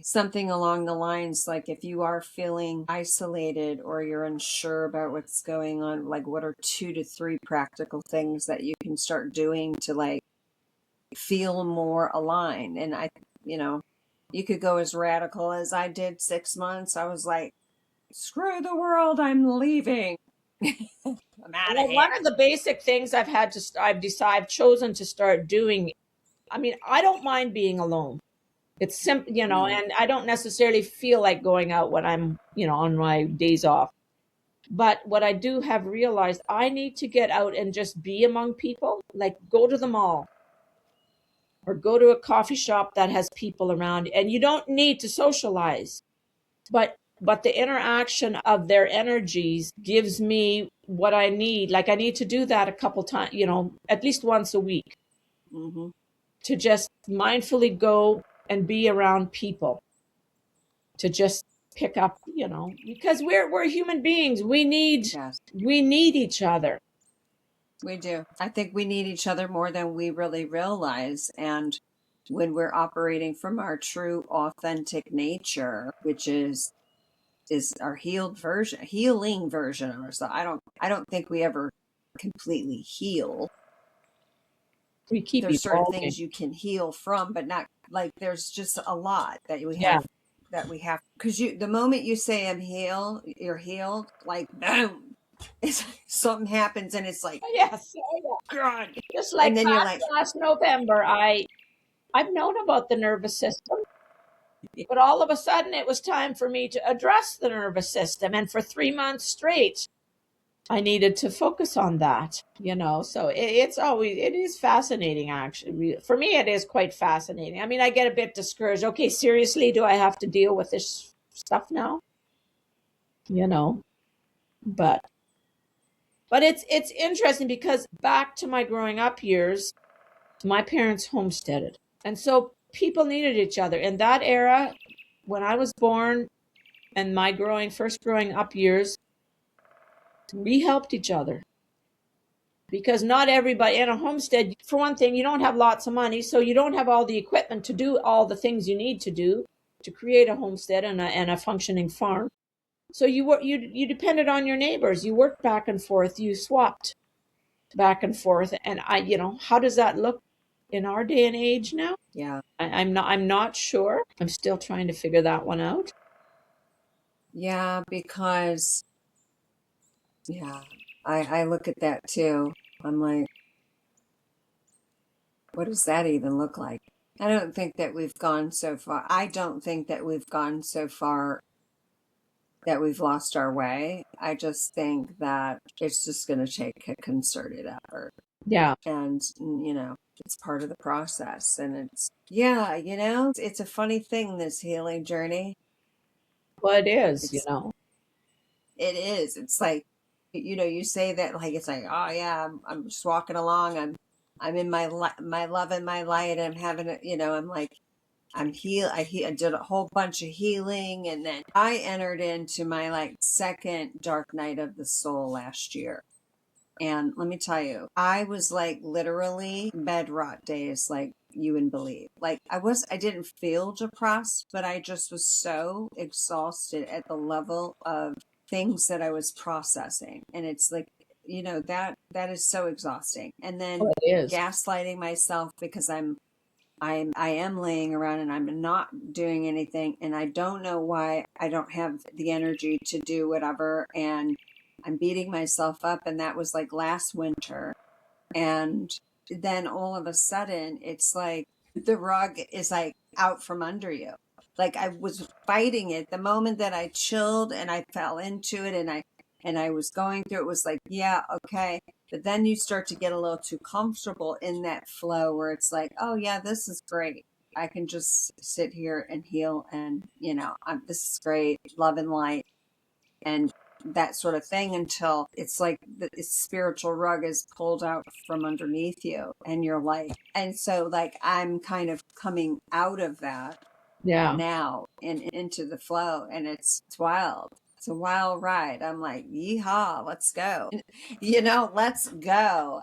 something along the lines like, if you are feeling isolated or you're unsure about what's going on, like what are 2 to 3 practical things that you can start doing to like feel more aligned? And you could go as radical as I did 6 months. I was like, screw the world, I'm leaving. I'm out of here. One of the basic things I've chosen to start doing. I mean, I don't mind being alone. It's simple, and I don't necessarily feel like going out when I'm, on my days off. But what I do have realized, I need to get out and just be among people, like go to the mall or go to a coffee shop that has people around. And you don't need to socialize, but the interaction of their energies gives me what I need. Like I need to do that a couple times, at least once a week, to just mindfully go and be around people, to just pick up, because we're human beings. We need each other. We do. I think we need each other more than we really realize. And when we're operating from our true authentic nature, which is our healing version of ourselves. I don't think we ever completely heal. We keep there's certain things you can heal from, but not like there's just a lot that we have because the moment you say you're healed, like boom, it's like something happens and it's like God. Just like, and then you're like, last November, I've known about the nervous system, but all of a sudden it was time for me to address the nervous system, and for 3 months straight I needed to focus on that, so it is fascinating. Actually, for me, it is quite fascinating. I mean, I get a bit discouraged. Okay, seriously, do I have to deal with this stuff now? But it's interesting because back to my growing up years, my parents homesteaded. And so people needed each other. In that era, when I was born and my first growing up years, we helped each other. Because not everybody in a homestead, for one thing, you don't have lots of money, so you don't have all the equipment to do all the things you need to do to create a homestead and a functioning farm. So you depended on your neighbors. You worked back and forth. You swapped back and forth. And how does that look in our day and age now? Yeah, I'm not sure. I'm still trying to figure that one out. Yeah, because I look at that too. I'm like, what does that even look like? I don't think that we've gone so far. I don't think that we've gone so far that we've lost our way. I just think that it's just going to take a concerted effort. Yeah. And, it's part of the process. And it's a funny thing, this healing journey. Well, it is, It is. It's like, you say that like, it's like, oh yeah, I'm just walking along. I'm in my love and my light. I'm having it, I'm like, I did a whole bunch of healing, and then I entered into my second dark night of the soul last year. And let me tell you, I was like literally bed rot days, like you wouldn't believe. Like I didn't feel depressed, but I just was so exhausted at the level of things that I was processing. And it's like, that is so exhausting. And then Oh, it is. gaslighting myself because I am laying around and I'm not doing anything, and I don't know why I don't have the energy to do whatever, and I'm beating myself up. And that was like last winter. And then all of a sudden it's like the rug is like out from under you. Like I was fighting it. The moment that I chilled and I fell into it, and I was going through it, was like, yeah, okay. But then you start to get a little too comfortable in that flow where it's like, oh yeah, this is great. I can just sit here and heal, and this is great, love and light, and that sort of thing, until it's like the spiritual rug is pulled out from underneath you and you're like, and so like I'm kind of coming out of that Yeah. now and into the flow, and it's wild. It's a wild ride. I'm like, yeehaw, let's go. Let's go.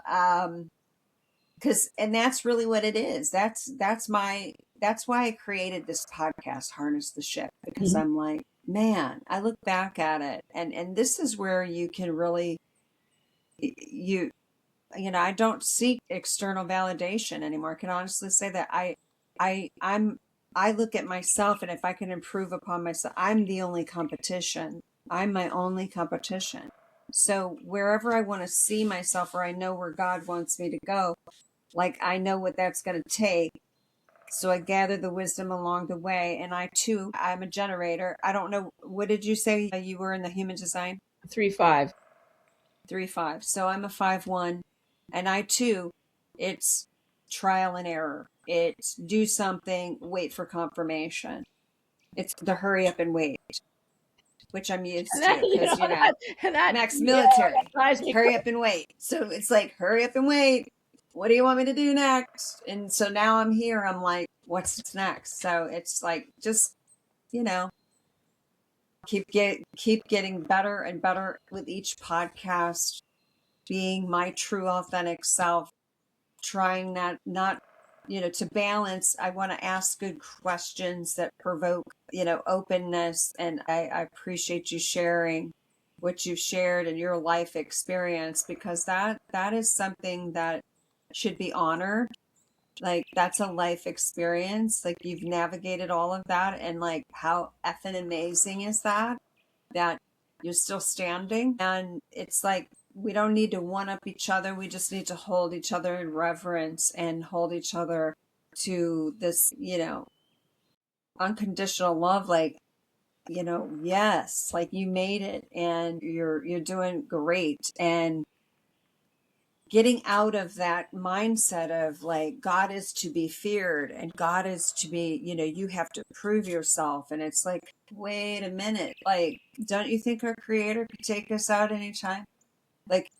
And that's really what it is. That's why I created this podcast, Harness the Ship, because Mhm. I'm like, man, I look back at it, and this is where you can really, you I don't seek external validation anymore. I can honestly say that I'm I look at myself, and if I can improve upon myself, I'm the only competition. I'm my only competition. So wherever I want to see myself, or I know where God wants me to go, like I know what that's going to take. So I gather the wisdom along the way. And I too, I'm a generator. I don't know. What did you say you were in the human design? 3-5. 3-5. So I'm a 5-1. And I too, it's trial and error. It's do something, wait for confirmation. It's the hurry up and wait, which I'm And used that, to because, Max that military, drives me hurry crazy. up and wait. So it's like, hurry up and wait. What do you want me to do next? And so now I'm here. I'm like, what's next? So it's like, just, you know, keep getting better and better with each podcast, being my true authentic self, trying not to balance. I want to ask good questions that provoke openness, and I appreciate you sharing what you've shared in your life experience, because that is something that should be honored. Like that's a life experience. Like you've navigated all of that, and like how effing amazing is that you're still standing. And it's like we don't need to one up each other. We just need to hold each other in reverence and hold each other to this, unconditional love. Like, yes, like you made it and you're doing great. And getting out of that mindset of like God is to be feared and God is to be, you have to prove yourself. And it's like, wait a minute, like, don't you think our creator could take us out anytime? Like,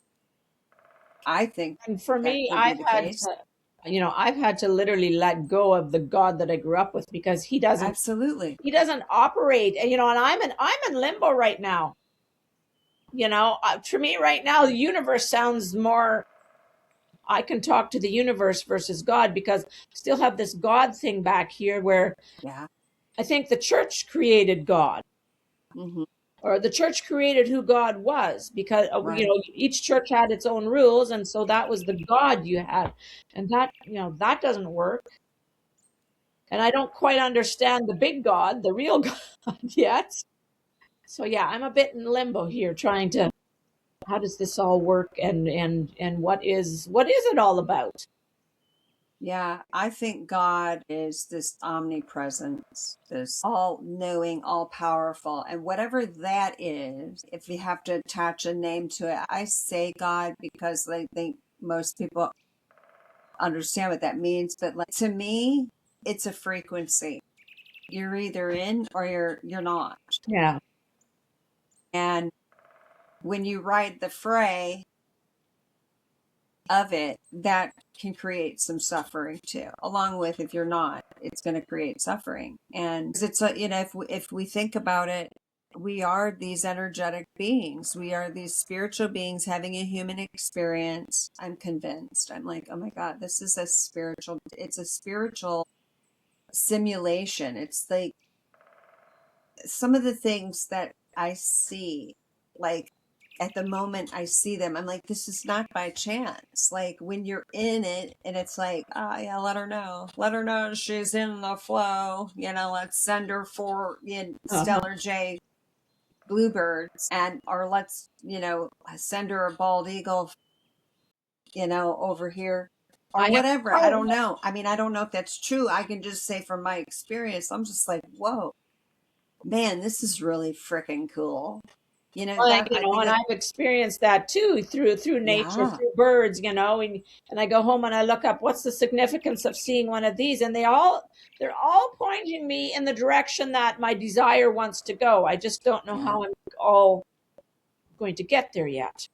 I think And for that me, would be the case. I've had to literally let go of the God that I grew up with, because Absolutely. he doesn't operate. And I'm in limbo right now. For me right now, the universe sounds more, I can talk to the universe versus God, because I still have this God thing back here where Yeah. I think the church created God, Hmm. or the church created who God was, because Right. each church had its own rules, and so that was the God you had, and that doesn't work. And I don't quite understand the big God, the real God, yet. So yeah, I'm a bit in limbo here, trying to, how does this all work, and what is it all about? Yeah, I think God is this omnipresence, this all knowing, all powerful. And whatever that is, if you have to attach a name to it, I say God because I think most people understand what that means. But like to me, it's a frequency. You're either in or you're not. Yeah. And when you ride the fray of it, that can create some suffering too. Along with, if you're not, it's going to create suffering. And it's if we think about it, we are these energetic beings. We are these spiritual beings having a human experience. I'm convinced. I'm like, oh my God, this is it's a spiritual simulation. It's like some of the things that I see, like at the moment I see them, I'm like, this is not by chance. Like when you're in it and it's like, oh yeah, let her know she's in the flow, let's send her for Stellar J bluebirds, or let's, send her a bald eagle, over here or I have whatever. I don't know. I mean, I don't know if that's true. I can just say from my experience, I'm just like, whoa, man, this is really freaking cool. like, I think and that, I've experienced that too through nature, yeah, through birds, and I go home and I look up what's the significance of seeing one of these, and they're all pointing me in the direction that my desire wants to go. I just don't know yeah. how I'm all going to get there yet.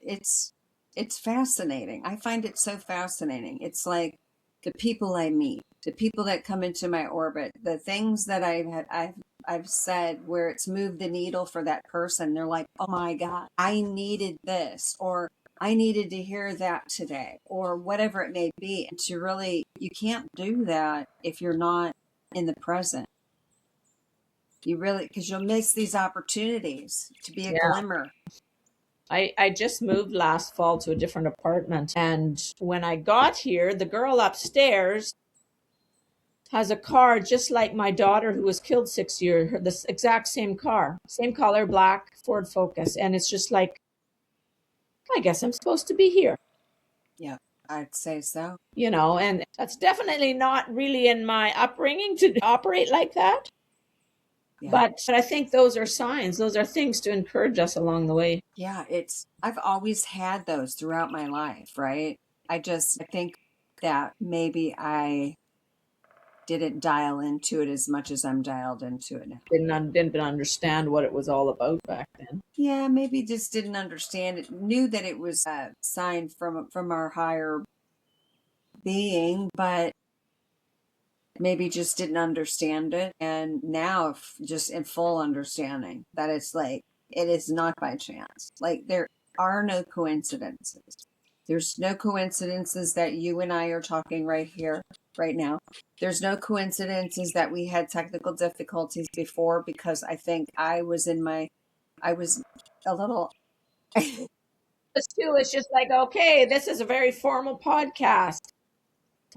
It's it's fascinating. I find it so fascinating. It's like the people I meet, the people that come into my orbit, the things that I've said where it's moved the needle for that person. They're like, "Oh my God, I needed this," or "I needed to hear that today," or whatever it may be. And to really, you can't do that if you're not in the present. You really, because you'll miss these opportunities to be a Yeah. glimmer. I just moved last fall to a different apartment. And when I got here, the girl upstairs has a car just like my daughter who was killed 6 years, this exact same car, same color, black Ford Focus. And it's just like, I guess I'm supposed to be here, Yeah, I'd say so. and that's definitely not really in my upbringing to operate like that. Yeah. But I think those are signs, those are things to encourage us along the way. Yeah, I've always had those throughout my life, right? I think that maybe I didn't dial into it as much as I'm dialed into it now. Didn't understand what it was all about back then. Yeah, maybe just didn't understand it. Knew that it was a sign from our higher being, but maybe just didn't understand it. And now, just in full understanding that it's like it is not by chance. Like there are no coincidences. There's no coincidences that you and I are talking right here, right now. There's no coincidences that we had technical difficulties before, because I think I was a little, This too, it's just like, okay, this is a very formal podcast.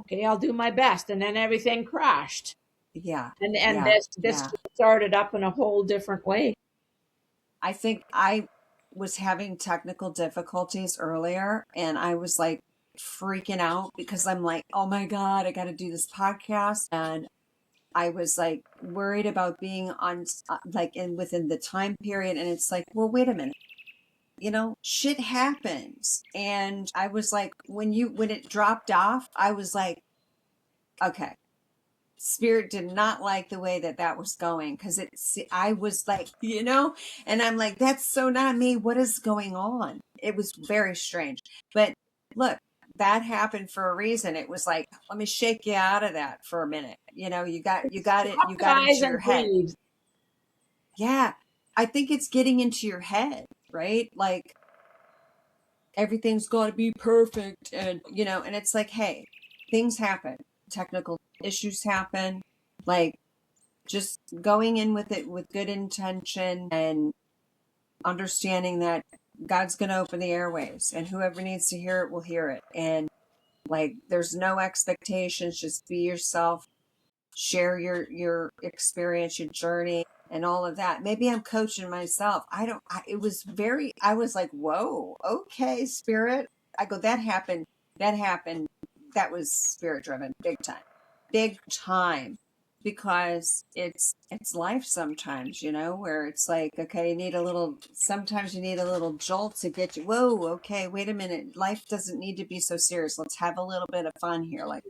Okay, I'll do my best. And then everything crashed. yeah, And yeah, this yeah. started up in a whole different way. I think I was having technical difficulties earlier, and I was like freaking out because I'm like, oh my God, I got to do this podcast. And I was like worried about being on like within the time period. And it's like, well, wait a minute, shit happens. And I was like, when it dropped off, I was like, okay, spirit did not like the way that was going, because I was like, and I'm like, that's so not me. What is going on? It was very strange. But look, that happened for a reason. It was like, let me shake you out of that for a minute. You got Eyes into your and head. breathe. Yeah, I think it's getting into your head, right? Like everything's got to be perfect, and and it's like, hey, things happen, technical issues happen, like just going in with it with good intention and understanding that God's going to open the airwaves, and whoever needs to hear it will hear it. And like there's no expectations, just be yourself, share your experience, your journey, and all of that. Maybe I'm coaching myself. I was like, whoa, okay, spirit. I go, that happened. That was spirit driven, big time, because it's life sometimes, where it's like, okay, sometimes you need a little jolt to get you, whoa, okay, wait a minute. Life doesn't need to be so serious. Let's have a little bit of fun here. Like,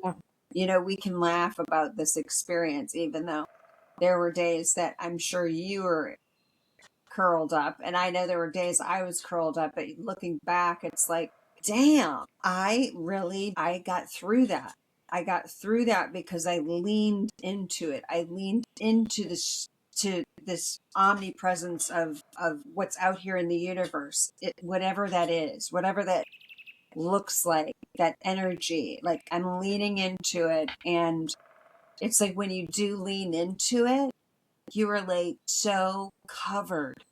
we can laugh about this experience, even though there were days that I'm sure you were curled up. And I know there were days I was curled up, but looking back, it's like, damn, I got through that. I got through that because I leaned into it. I leaned into to this omnipresence of what's out here in the universe, whatever that is, whatever that looks like, that energy, like I'm leaning into it. And it's like when you do lean into it, you are like so covered.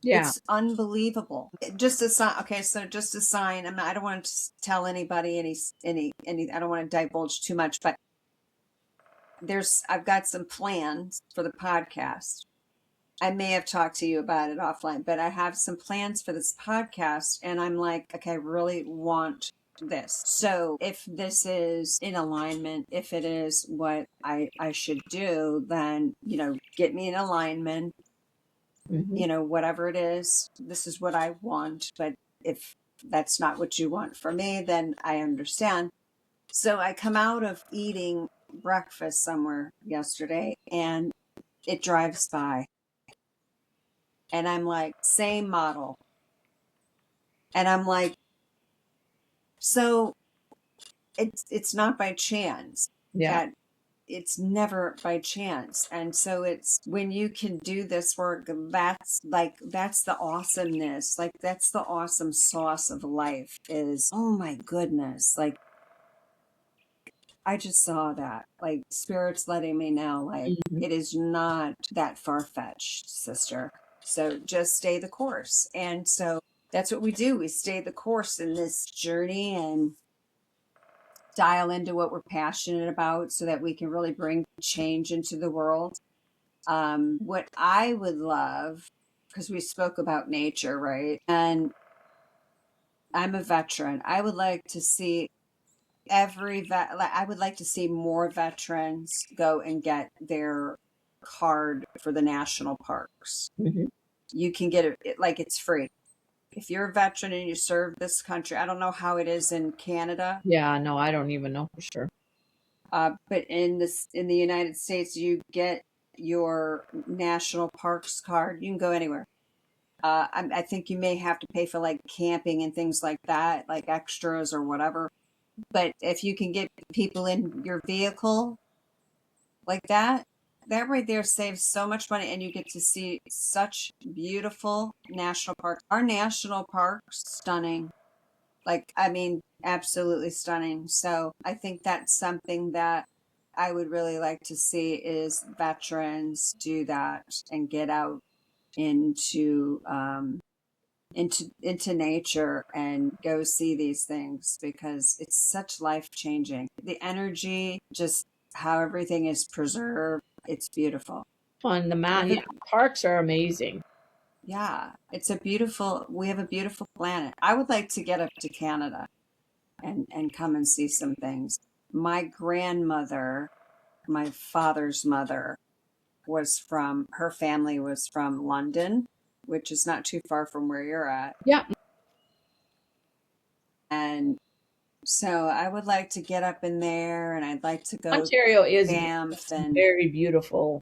Yeah. It's unbelievable. Just a sign. Okay, so just a sign. I don't want to tell anybody any. I don't want to divulge too much, but I've got some plans for the podcast. I may have talked to you about it offline, but I have some plans for this podcast, and I'm like, okay, I really want this. So if this is in alignment, if it is what I should do, then, get me in alignment, whatever it is, this is what I want. But if that's not what you want for me, then I understand. So I come out of eating breakfast somewhere yesterday, and it drives by. And I'm like, same model. And I'm like, so it's not by chance. Yeah. That it's never by chance. And so it's when you can do this work, that's the awesomeness. Like that's the awesome sauce of life is, oh my goodness. Like I just saw that. Like Spirit's letting me know, like it is not that far-fetched, sister. So just stay the course. And so that's what we do. We stay the course in this journey and dial into what we're passionate about so that we can really bring change into the world. What I would love, because we spoke about nature, right? And I'm a veteran. I would like to see I would like to see more veterans go and get their card for the national parks. You can get it like it's free. If you're a veteran and you serve this country, I don't know how it is in Canada. Yeah, no, I don't even know for sure. But in the United States, you get your national parks card. You can go anywhere. I think you may have to pay for like camping and things like that, like extras or whatever. But if you can get people in your vehicle like that right there saves so much money, and you get to see such beautiful national parks. Our national parks, stunning. Like, I mean, absolutely stunning. So I think that's something that I would really like to see is veterans do that and get out into nature and go see these things, because it's such life changing. The energy, just how everything is preserved, it's beautiful. Fun. Parks are amazing. Yeah, we have a beautiful planet. I would like to get up to Canada and come and see some things. My grandmother, my father's mother, her family was from London, which is not too far from where you're at. Yeah. And so I would like to get up in there, and I'd like to go. Ontario is Banff and very beautiful.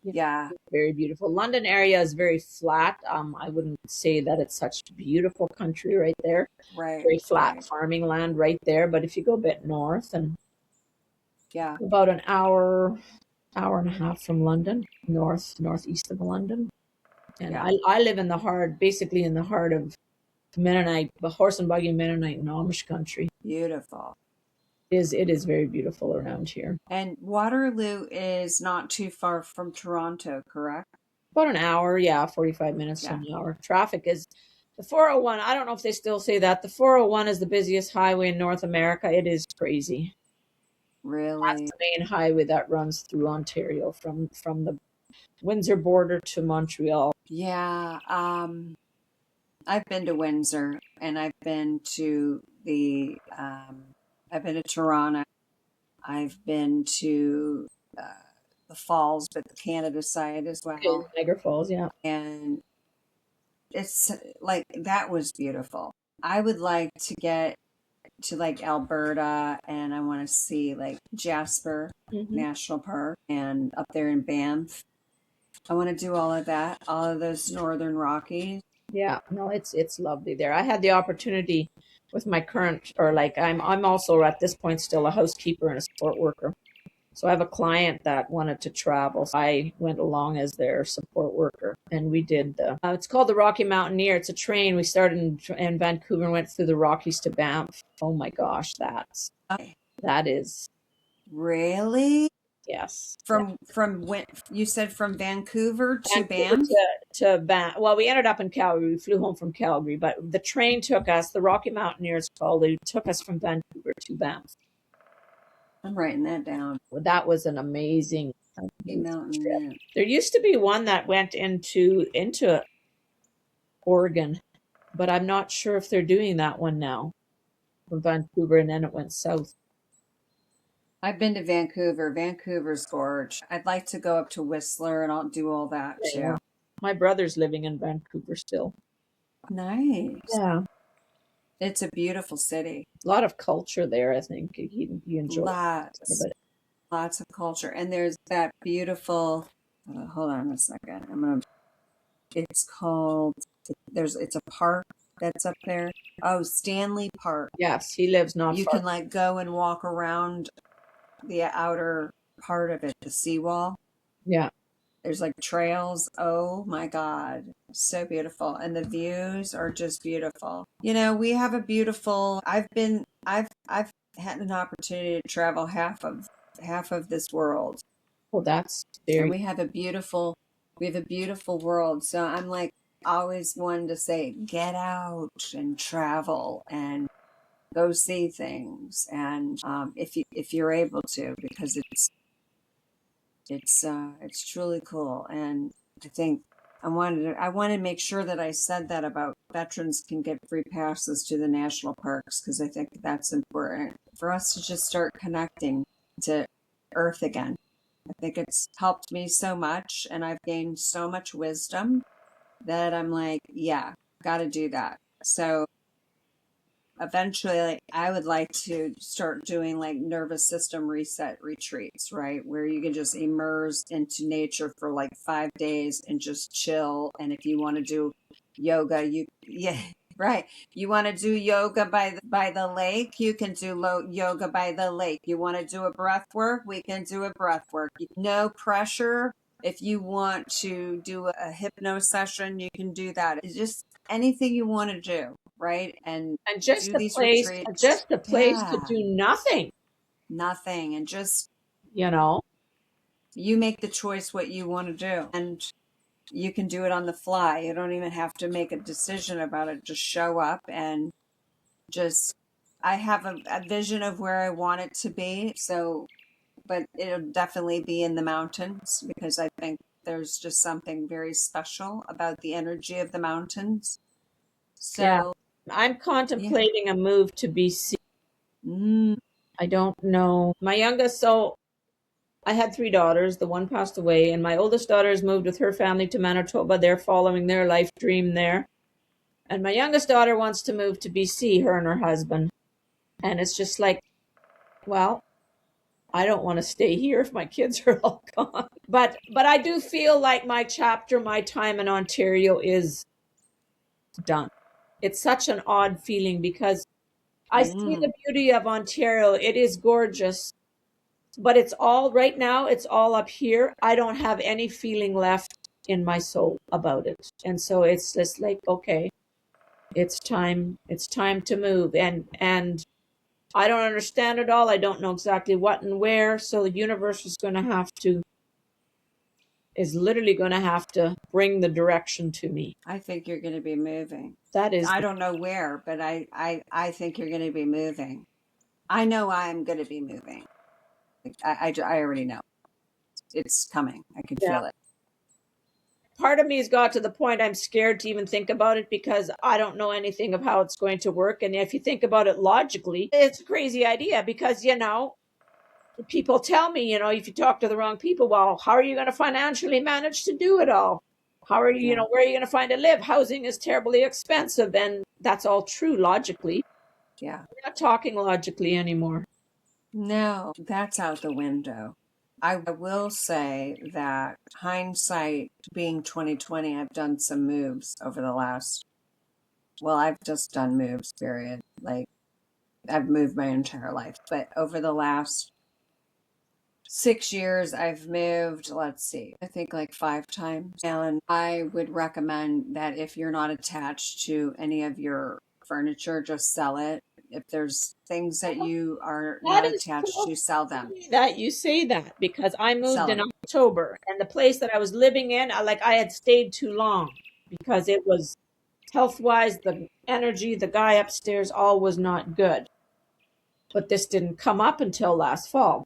Yeah. Very beautiful. London area is very flat. I wouldn't say that it's such beautiful country right there. Right. Very flat farming land right there. But if you go a bit north and about an hour and a half from London, northeast of London. And I live basically in the heart of Mennonite, the horse and buggy Mennonite and Amish country. Beautiful. It is very beautiful around here. And Waterloo is not too far from Toronto, correct? About an hour, 45 minutes to an hour. Traffic is the 401. I don't know if they still say that. The 401 is the busiest highway in North America. It is crazy. Really? That's the main highway that runs through Ontario from the Windsor border to Montreal. Yeah. I've been to Windsor, and I've been to Toronto. I've been to the Falls, but the Canada side as well. Niagara Falls, yeah. And it's like, that was beautiful. I would like to get to like Alberta, and I want to see like Jasper National Park and up there in Banff. I want to do all of that, all of those Northern Rockies. Yeah, no, it's lovely there. I had the opportunity with my current, I'm also at this point still a housekeeper and a sport worker. So I have a client that wanted to travel. So I went along as their support worker, and we did it's called the Rocky Mountaineer. It's a train. We started in Vancouver and went through the Rockies to Banff. Oh my gosh, that is Really? yes. From when you said from Vancouver to Vancouver Banff? to Banff. Well, we ended up in Calgary. We flew home from Calgary, but the train took us. The Rocky Mountaineers called. They took us from Vancouver to Banff. I'm writing that down. Well, that was an amazing Mountain trip. Man. There used to be one that went into Oregon, but I'm not sure if they're doing that one now from Vancouver, and then it went south. I've been to Vancouver. Vancouver's gorge. I'd like to go up to Whistler and I'll do all that too. Yeah. My brother's living in Vancouver still. Nice. Yeah. It's a beautiful city. A lot of culture there, I think. You enjoy Lots of culture. And there's that beautiful, hold on a second. It's called, it's a park that's up there. Oh, Stanley Park. Yes, he lives not You far. can like go and walk around the outer part of it, the seawall. Yeah. There's like trails. Oh my God. So beautiful. And the views are just beautiful. You know, we have a beautiful, I've had an opportunity to travel half of this world. Well, that's And very we have a beautiful world. So I'm like always wanting to say, get out and travel and go see things. And if you're able to, because it's truly cool. And I think I wanted to make sure that I said that about veterans can get free passes to the national parks, because I think that's important for us to just start connecting to Earth again. I think it's helped me so much, and I've gained so much wisdom that I'm like, yeah, got to do that. So eventually, like, I would like to start doing like nervous system reset retreats, right? Where you can just immerse into nature for like 5 days and just chill. And if you want to do yoga, right. You want to do yoga by the lake, you can do yoga by the lake. You want to do a breath work, we can do a breath work. No pressure. If you want to do a hypno session, you can do that. It's just anything you want to do, right? And just do the these place, retreats. just the place to Yeah. do nothing. Nothing. And just, you make the choice what you want to do. And you can do it on the fly. You don't even have to make a decision about it. Just show up and just, I have a vision of where I want it to be. So, but it'll definitely be in the mountains, because I think there's just something very special about the energy of the mountains. So I'm contemplating a move to BC. I don't know. My youngest, so I had 3 daughters. The one passed away, and my oldest daughter has moved with her family to Manitoba. They're following their life dream there. And my youngest daughter wants to move to BC, her and her husband. And it's just like, well, I don't want to stay here if my kids are all gone. But I do feel like my time in Ontario is done. It's such an odd feeling, because I see the beauty of Ontario. It is gorgeous, but it's all right now. It's all up here. I don't have any feeling left in my soul about it. And so it's just like, okay, it's time to move. And I don't understand it all. I don't know exactly what and where. So the universe is literally going to have to bring the direction to me. I think you're going to be moving. That is, I don't know where, but I think you're going to be moving. I know I'm going to be moving. I already know. It's coming. I can feel it. Part of me has got to the point I'm scared to even think about it, because I don't know anything of how it's going to work. And if you think about it logically, it's a crazy idea, because, people tell me, if you talk to the wrong people, well, how are you going to financially manage to do it all? How are you, where are you going to find a live? Housing is terribly expensive. And that's all true logically. Yeah. We're not talking logically anymore. No, that's out the window. I will say that hindsight being 2020, I've done some moves over the last, I've just done moves, period. Like, I've moved my entire life. But over the last 6 years I've moved, let's see, I think like 5 times. And I would recommend that if you're not attached to any of your furniture, just sell it. If there's things that you are That not is attached so to, sell them. funny that you say that, because I moved Sell in them. October, and the place that I was living in, I had stayed too long because it was health wise, the energy, the guy upstairs, all was not good. But this didn't come up until last fall.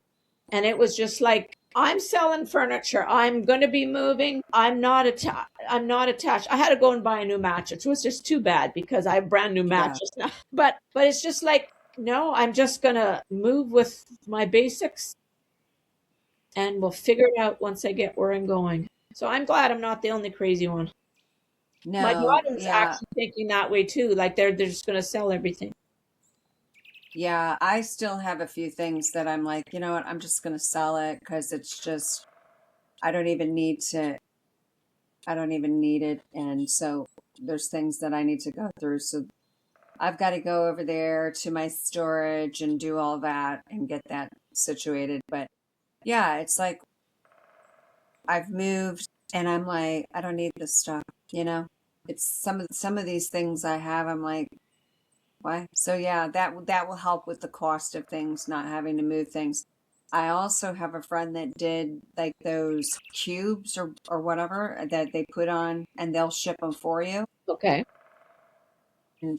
And it was just like, I'm selling furniture. I'm going to be moving. I'm not attached. I had to go and buy a new mattress. It was just too bad because I have brand new Yeah. mattress now. But it's just like, no, I'm just going to move with my basics, and we'll figure it out once I get where I'm going. So I'm glad I'm not the only crazy one. My No, daughter's yeah. actually thinking that way too. Like they're just going to sell everything. Yeah, I still have a few things that I'm like, you know what, I'm just going to sell it because it's just, I don't even need to, I don't even need it. And so there's things that I need to go through. So I've got to go over there to my storage and do all that and get that situated. But yeah, it's like I've moved and I'm like, I don't need this stuff, you know? It's some of these things I have, I'm like, why? So yeah, that will help with the cost of things, not having to move things. I also have a friend that did like those cubes or whatever that they put on and they'll ship them for you. Okay. And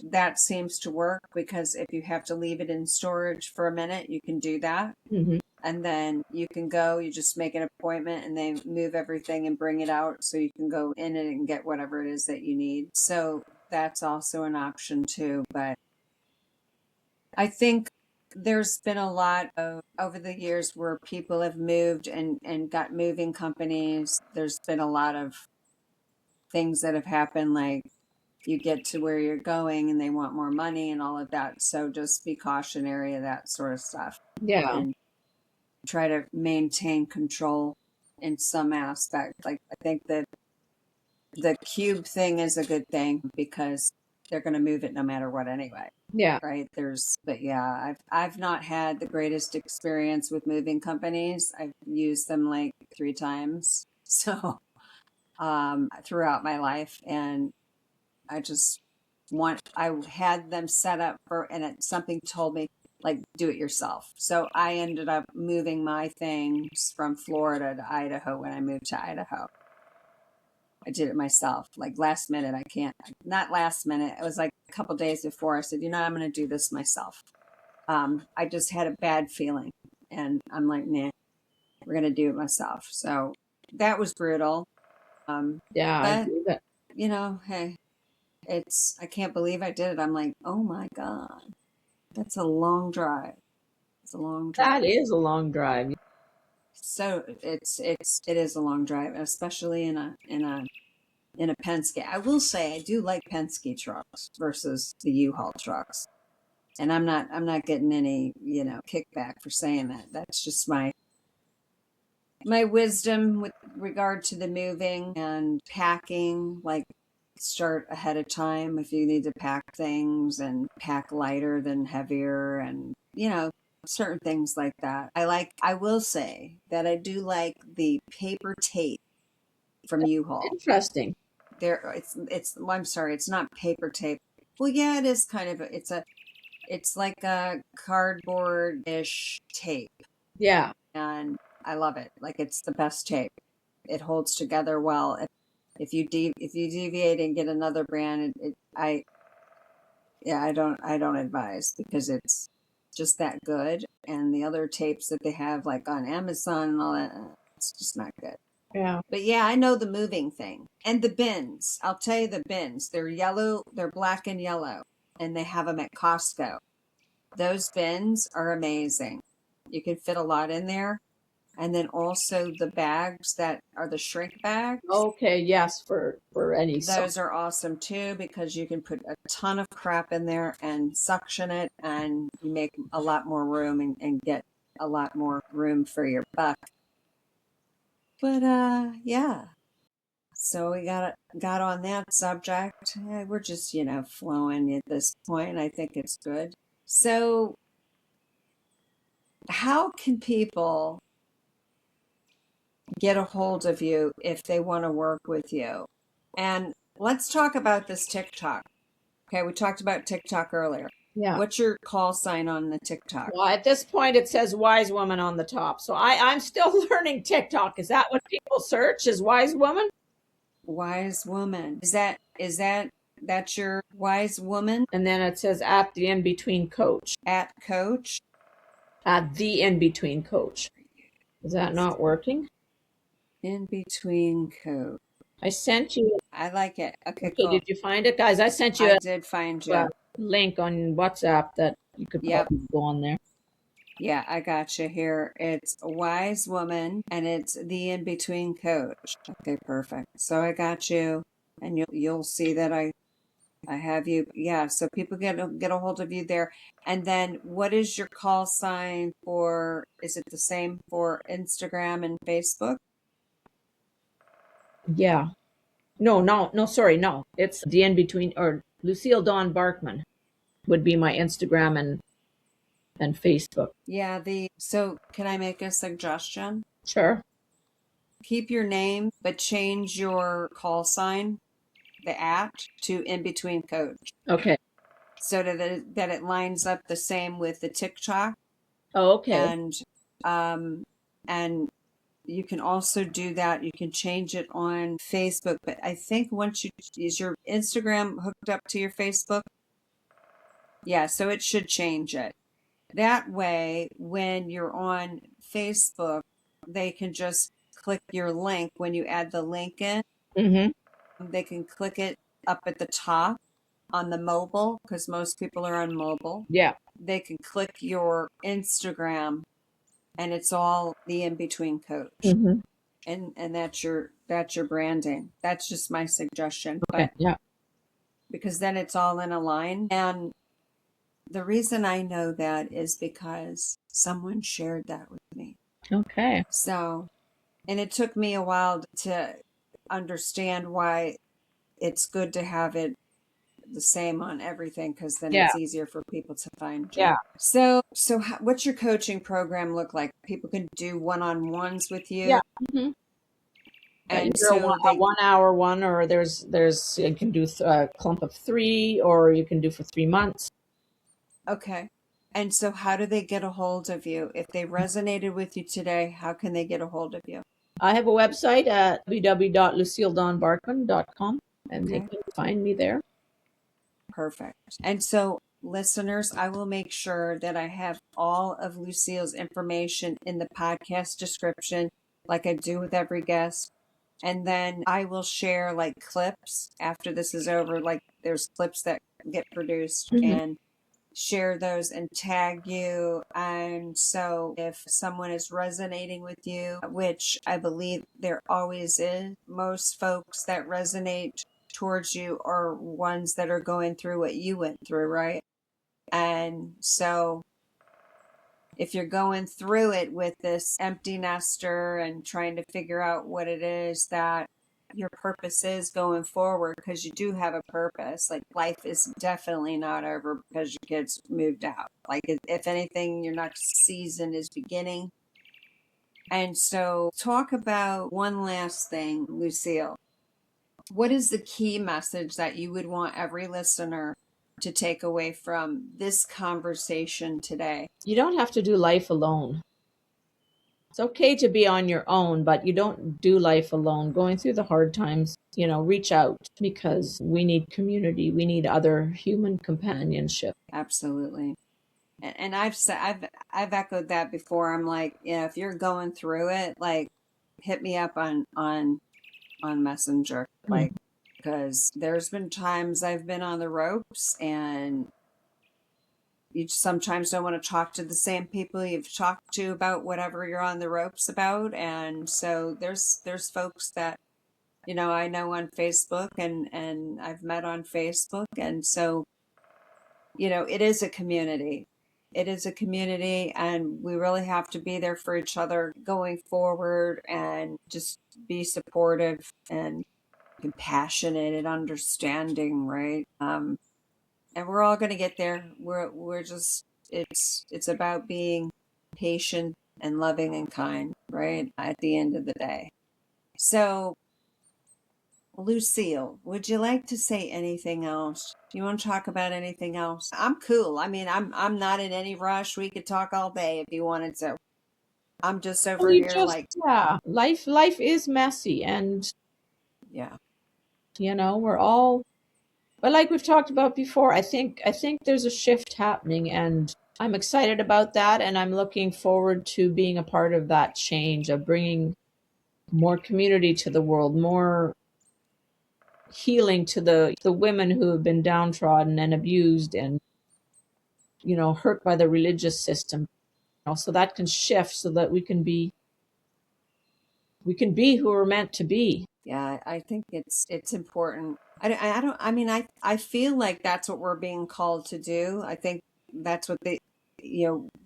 that seems to work because if you have to leave it in storage for a minute, you can do that. Mm-hmm. And then you can go, you just make an appointment and they move everything and bring it out so you can go in it and get whatever it is that you need. So that's also an option too. But I think there's been a lot of over the years where people have moved and got moving companies. There's been a lot of things that have happened, like you get to where you're going and they want more money and all of that. So just be cautionary of that sort of stuff Yeah. and try to maintain control in some aspect. Like I think that the cube thing is a good thing because they're going to move it no matter what anyway. Yeah. Right. But yeah, I've not had the greatest experience with moving companies. I've used them like 3 times. So, throughout my life, and I just I had them set up and something told me like, do it yourself. So I ended up moving my things from Florida to Idaho when I moved to Idaho. I did it myself, like last minute. I can't, not last minute. It was like a couple days before I said, you know, I'm going to do this myself. I just had a bad feeling and I'm like, nah, we're going to do it myself. So that was brutal. Yeah. I But do that. you know, hey, I can't believe I did it. I'm like, oh my God, that's a long drive. It's a long That drive. is a long drive. So it is a long drive, especially in a Penske. I will say I do like Penske trucks versus the U-Haul trucks. And I'm not getting any, kickback for saying that. That's just my wisdom with regard to the moving and packing, like start ahead of time if you need to pack things and pack lighter than heavier and certain things like that. I will say that I do like the paper tape from U-Haul. Interesting. Well, I'm sorry, it's not paper tape. Well, yeah, it is kind of it's like a cardboard-ish tape, Yeah. and I love it. Like it's the best tape. It holds together well. If you deviate and get another brand, I don't advise because it's just that good. And the other tapes that they have like on Amazon and all that, it's just not good. Yeah. But yeah, I know the moving thing and the bins. I'll tell you the bins. They're yellow. They're black and yellow, and they have them at Costco. Those bins are amazing. You can fit a lot in there. And then also the bags that are the shrink bags. Okay. Yes. For any. Those are awesome too because you can put a ton of crap in there and suction it and you make a lot more room and get a lot more room for your buck. But yeah. So we got on that subject. We're just, flowing at this point. I think it's good. So how can people get a hold of you if they want to work with you? And let's talk about this TikTok. Okay, we talked about TikTok earlier. Yeah. What's your call sign on the TikTok? Well, at this point, it says wise woman on the top. So I'm still learning TikTok. Is that what people search, is wise woman? Wise woman. That's your wise woman And then it says at the in between coach. at coach? At the in between coach. Is that not working? In between coach. I sent you. I like it. Okay, Okay, cool. did you find it, guys? I sent you I did find you. a link on WhatsApp that you could Yep. probably go on there. Yeah, I got you here. It's a wise woman and it's the in between coach. Okay, perfect. So I got you, and you'll see that I have you. Yeah, so people get a hold of you there. And then what is your call sign for? Is it the same for Instagram and Facebook? Yeah. No, sorry, no. It's the in between, or Lucille Dawn Barkman would be my Instagram and Facebook. Yeah, so can I make a suggestion? Sure. Keep your name, but change your call sign, the at, to in between coach. Okay. So that it lines up the same with the TikTok. Oh, okay. And you can also do that. You can change it on Facebook, but I think once is your Instagram hooked up to your Facebook? Yeah, so it should change it. That way, when you're on Facebook, they can just click your link. When you add the link in, they can click it up at the top on the mobile, because most people are on mobile. Yeah. They can click your Instagram, and it's all the in between coach. And that's your branding. That's just my suggestion. Okay. But yeah. Because then it's all in a line. And the reason I know that is because someone shared that with me. Okay. So, and it took me a while to understand why it's good to have it the same on everything, because then it's easier for people to find you. Yeah. So what's your coaching program look like? People can do one-on-ones with you? Yeah. And either so a 1 hour one, or there's you can do a clump of 3, or you can do for 3 months. Okay. And so how do they get a hold of you? If they resonated with you today, how can they get a hold of you? I have a website at www.lucilledawnbarkman.com, and they can find me there. Perfect. And so, listeners, I will make sure that I have all of Lucille's information in the podcast description, like I do with every guest. And then I will share like clips after this is over. Like there's clips that get produced, and share those and tag you. And so if someone is resonating with you, which I believe there always is, most folks that resonate towards you are ones that are going through what you went through, right? And so if you're going through it with this empty nester and trying to figure out what it is that your purpose is going forward, because you do have a purpose. Like life is definitely not over because your kids moved out. Like if anything, your next season is beginning. And so talk about one last thing, Lucille. What is the key message that you would want every listener to take away from this conversation today? You don't have to do life alone. It's okay to be on your own, but you don't do life alone. Going through the hard times, reach out, because we need community. We need other human companionship. Absolutely. And I've echoed that before. I'm like, if you're going through it, like hit me up on Messenger, like, because there's been times I've been on the ropes, and you sometimes don't want to talk to the same people you've talked to about whatever you're on the ropes about. And so there's folks that, I know on Facebook, and I've met on Facebook. And so, it is a community. It is a community, and we really have to be there for each other going forward, and just be supportive and compassionate and understanding, right? And we're all going to get there. We're just, it's about being patient and loving and kind, right? At the end of the day. So, Lucille, would you like to say anything else? Do you want to talk about anything else? I'm cool. I mean, I'm not in any rush. We could talk all day if you wanted to. I'm just Well, over you here just, like, yeah, life is messy, and yeah, we're all, but like we've talked about before, I think there's a shift happening, and I'm excited about that, and I'm looking forward to being a part of that change, of bringing more community to the world, more healing to the women who have been downtrodden and abused and hurt by the religious system. So that can shift so that we can be who we're meant to be. yeah. I think it's important. I don't. I mean, I feel like that's what we're being called to do. I think that's what the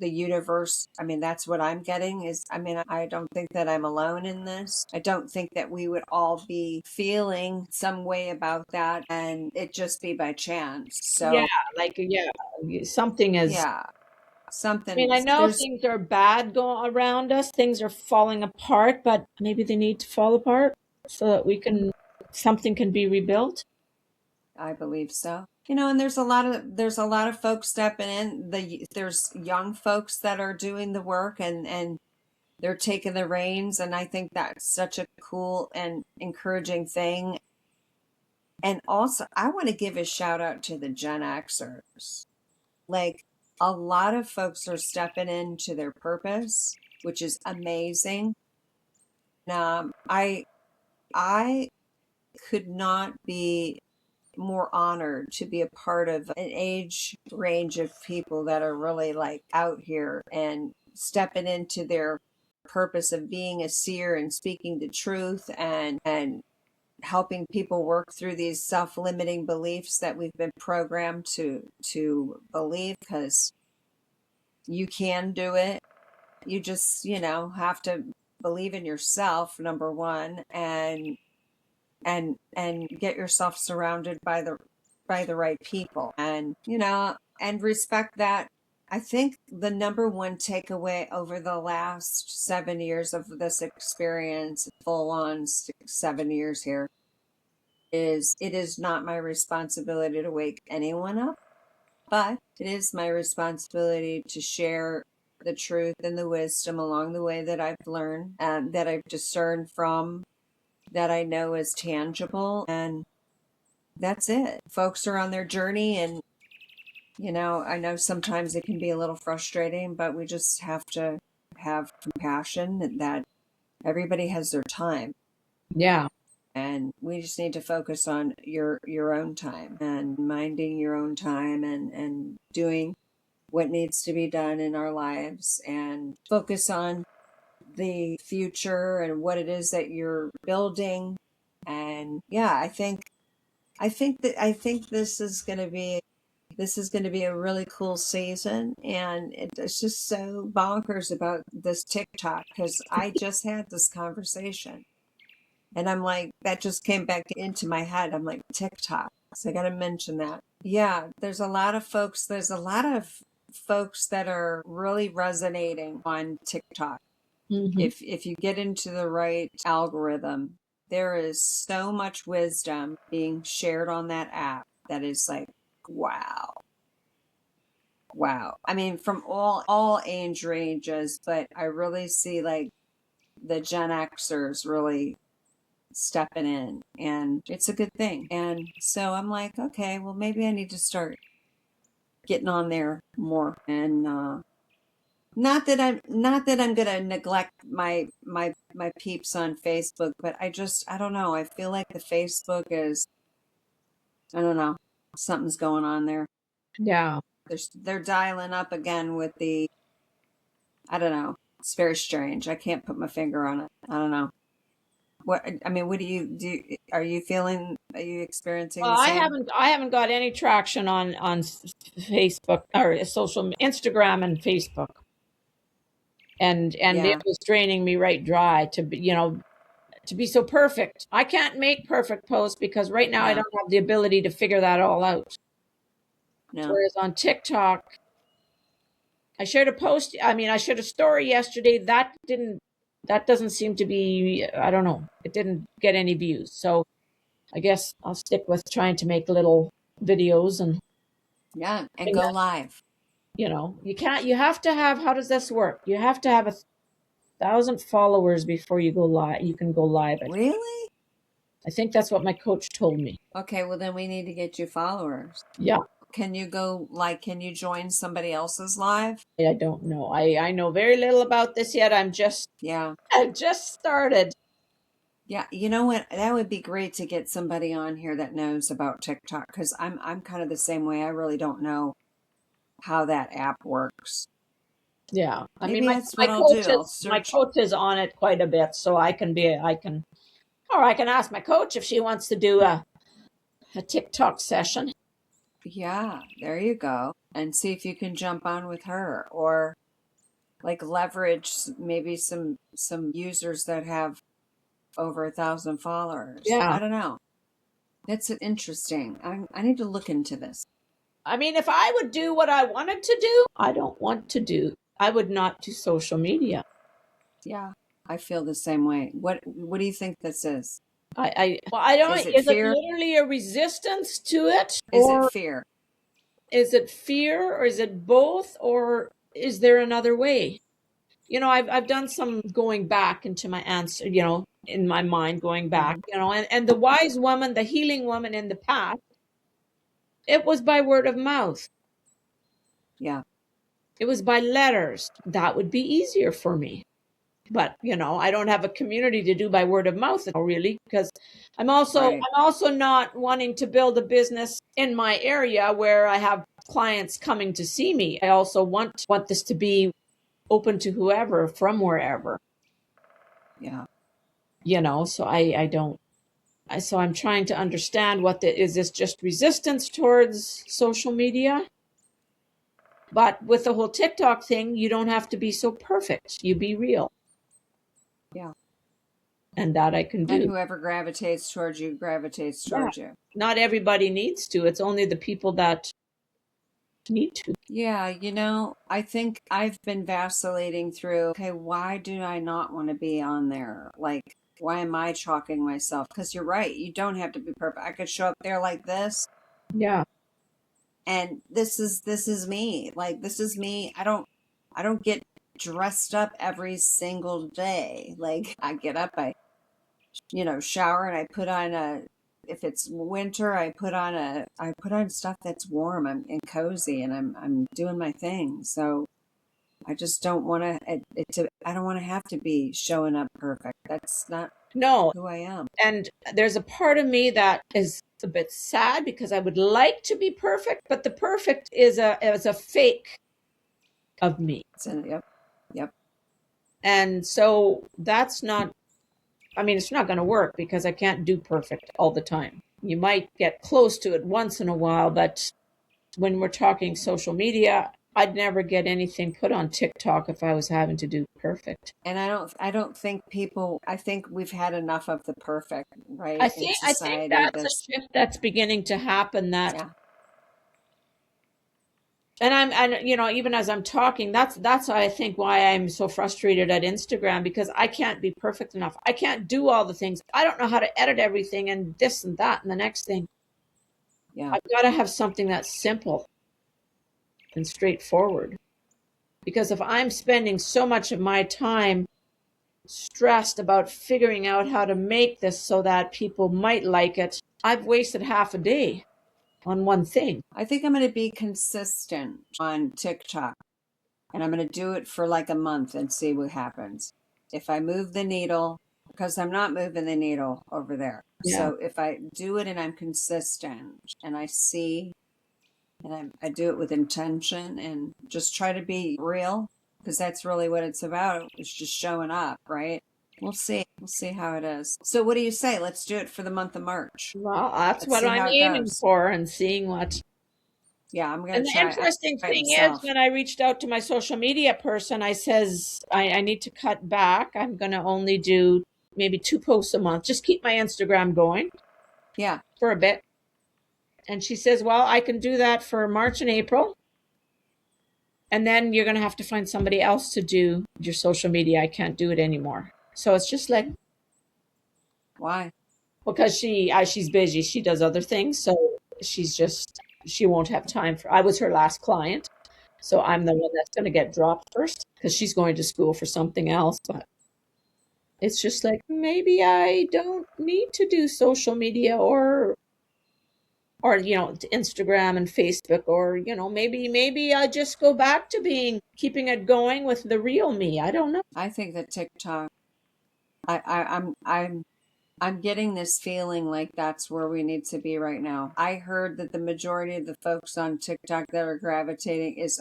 universe. I mean, that's what I'm getting is. I mean, I don't think that I'm alone in this. I don't think that we would all be feeling some way about that, and it just be by chance. Yeah, So like, yeah, something is. yeah, I mean, something I know there's. things are bad going around us, things are falling apart, but maybe they need to fall apart so that something can be rebuilt. I believe so. And there's a lot of folks stepping in. There's young folks that are doing the work and they're taking the reins, and I think that's such a cool and encouraging thing. And also, I want to give a shout out to the Gen Xers. Like a lot of folks are stepping into their purpose, which is amazing. I could not be more honored to be a part of an age range of people that are really like out here and stepping into their purpose of being a seer and speaking the truth and helping people work through these self-limiting beliefs that we've been programmed to believe, because you can do it. You just have to believe in yourself, number one, and get yourself surrounded by the right people, and and respect that. I think the number one takeaway over the last 7 years of this experience, full on 7 years here, is it is not my responsibility to wake anyone up, but it is my responsibility to share the truth and the wisdom along the way that I've learned and that I've discerned from, that I know is tangible. And that's it. Folks are on their journey, and I know sometimes it can be a little frustrating, but we just have to have compassion that everybody has their time, Yeah. and we just need to focus on your own time and minding your own time and doing what needs to be done in our lives, and focus on the future and what it is that you're building. And yeah, I think this is going to be a really cool season, and it's just so bonkers about this TikTok, because I just had this conversation, and I'm like, that just came back into my head. I'm like, TikTok, so I got to mention that. Yeah, there's a lot of folks. There's a lot of folks that are really resonating on TikTok. Hmm. If you get into the right algorithm, there is so much wisdom being shared on that app that is like, wow. Wow. I mean, from all age ranges, but I really see like the Gen Xers really stepping in, and it's a good thing. And so I'm like, okay, well maybe I need to start getting on there more. And not that I'm gonna neglect my peeps on Facebook, but I don't know. I feel like the Facebook is, I don't know, something's going on there. Yeah. They're dialing up again with the, I don't know. It's very strange. I can't put my finger on it. I don't know. I mean, what do you do? Are you feeling? Are you experiencing Well, the I same? haven't I haven't got any traction on Facebook or Instagram and Facebook, and it Yeah, was draining me right dry to be so perfect. I can't make perfect posts because right now I no, don't have the ability to figure that all out. no, Whereas on TikTok, I shared a post. I mean, I shared a story yesterday. That doesn't seem to be, I don't know. It didn't get any views. So I guess I'll stick with trying to make little videos and go live. you have to have, how does this work? You have to have 1,000 followers before you go live. You can go live. Really? I think that's what my coach told me. Okay, well then we need to get you followers. Yeah. Can you join somebody else's live? I don't know. I know very little about this yet. I just started. Yeah, you know what? That would be great to get somebody on here that knows about TikTok, because I'm kind of the same way. I really don't know how that app works. Yeah. I Maybe mean, that's what I'll do. My coach is on it quite a bit, so I can ask my coach if she wants to do a TikTok session. Yeah, there you go. And see if you can jump on with her, or like leverage maybe some users that have over 1,000 followers. Yeah. I don't know. That's interesting. I need to look into this. I mean, if I would do what I wanted to do, I would not do social media. Yeah, I feel the same way. What do you think this is? I don't. Is it literally a resistance to it? Is it fear? Is it fear, or is it both, or is there another way? I've done some going back into my answer, in my mind, going back, and the wise woman, the healing woman in the past, it was by word of mouth. Yeah. It was by letters. That would be easier for me. But, I don't have a community to do by word of mouth, really, because I'm also not wanting to build a business in my area where I have clients coming to see me. I also want this to be open to whoever from wherever. Yeah. So I don't. So I'm trying to understand is this just resistance towards social media? But with the whole TikTok thing, you don't have to be so perfect. You be real. Yeah. And that I can do. And whoever gravitates towards you gravitates towards you. Not everybody needs to. It's only the people that need to. Yeah, I think I've been vacillating through, okay, why do I not want to be on there? Like, why am I chalking myself? Because you're right, you don't have to be perfect. I could show up there like this. Yeah. And this is me. Like, this is me. I don't get dressed up every single day. Like, I get up, I shower, and I put on if it's winter, I put on stuff that's warm and cozy, and I'm doing my thing. So I just don't want I don't want to have to be showing up perfect. That's not who I am. And there's a part of me that is a bit sad, because I would like to be perfect, but the perfect is a fake of me. Yep. And so that's not, it's not going to work, because I can't do perfect all the time. You might get close to it once in a while, but when we're talking social media, I'd never get anything put on TikTok if I was having to do perfect. And I don't think I think we've had enough of the perfect, right? I think that's a shift that's beginning to happen. And even as I'm talking, that's I think why I'm so frustrated at Instagram, because I can't be perfect enough. I can't do all the things. I don't know how to edit everything, and this and that and the next thing. Yeah. I've got to have something that's simple and straightforward. Because if I'm spending so much of my time stressed about figuring out how to make this so that people might like it, I've wasted half a day on one thing. I think I'm going to be consistent on TikTok, and I'm going to do it for like a month and see what happens. If I move the needle, because I'm not moving the needle over there. Yeah. So if I do it and I'm consistent and I see, and I do it with intention and just try to be real, because that's really what it's about. It's just showing up, right? We'll see. We'll see how it is. So what do you say? Let's do it for the month of March. Well, that's what I'm aiming for, and seeing what. Yeah, I'm going to try. And the interesting thing is, when I reached out to my social media person, I says, I need to cut back. I'm going to only do maybe 2 posts a month. Just keep my Instagram going. Yeah. For a bit. And she says, well, I can do that for March and April. And then you're going to have to find somebody else to do your social media. I can't do it anymore. So it's just like, Why? because she's busy. She does other things. So she won't have time I was her last client. So I'm the one that's going to get dropped first because she's going to school for something else. But it's just like, maybe I don't need to do social media or Instagram and Facebook, or maybe I just go back to keeping it going with the real me. I don't know. I think that TikTok, I'm getting this feeling like that's where we need to be right now. I heard that the majority of the folks on TikTok that are gravitating it's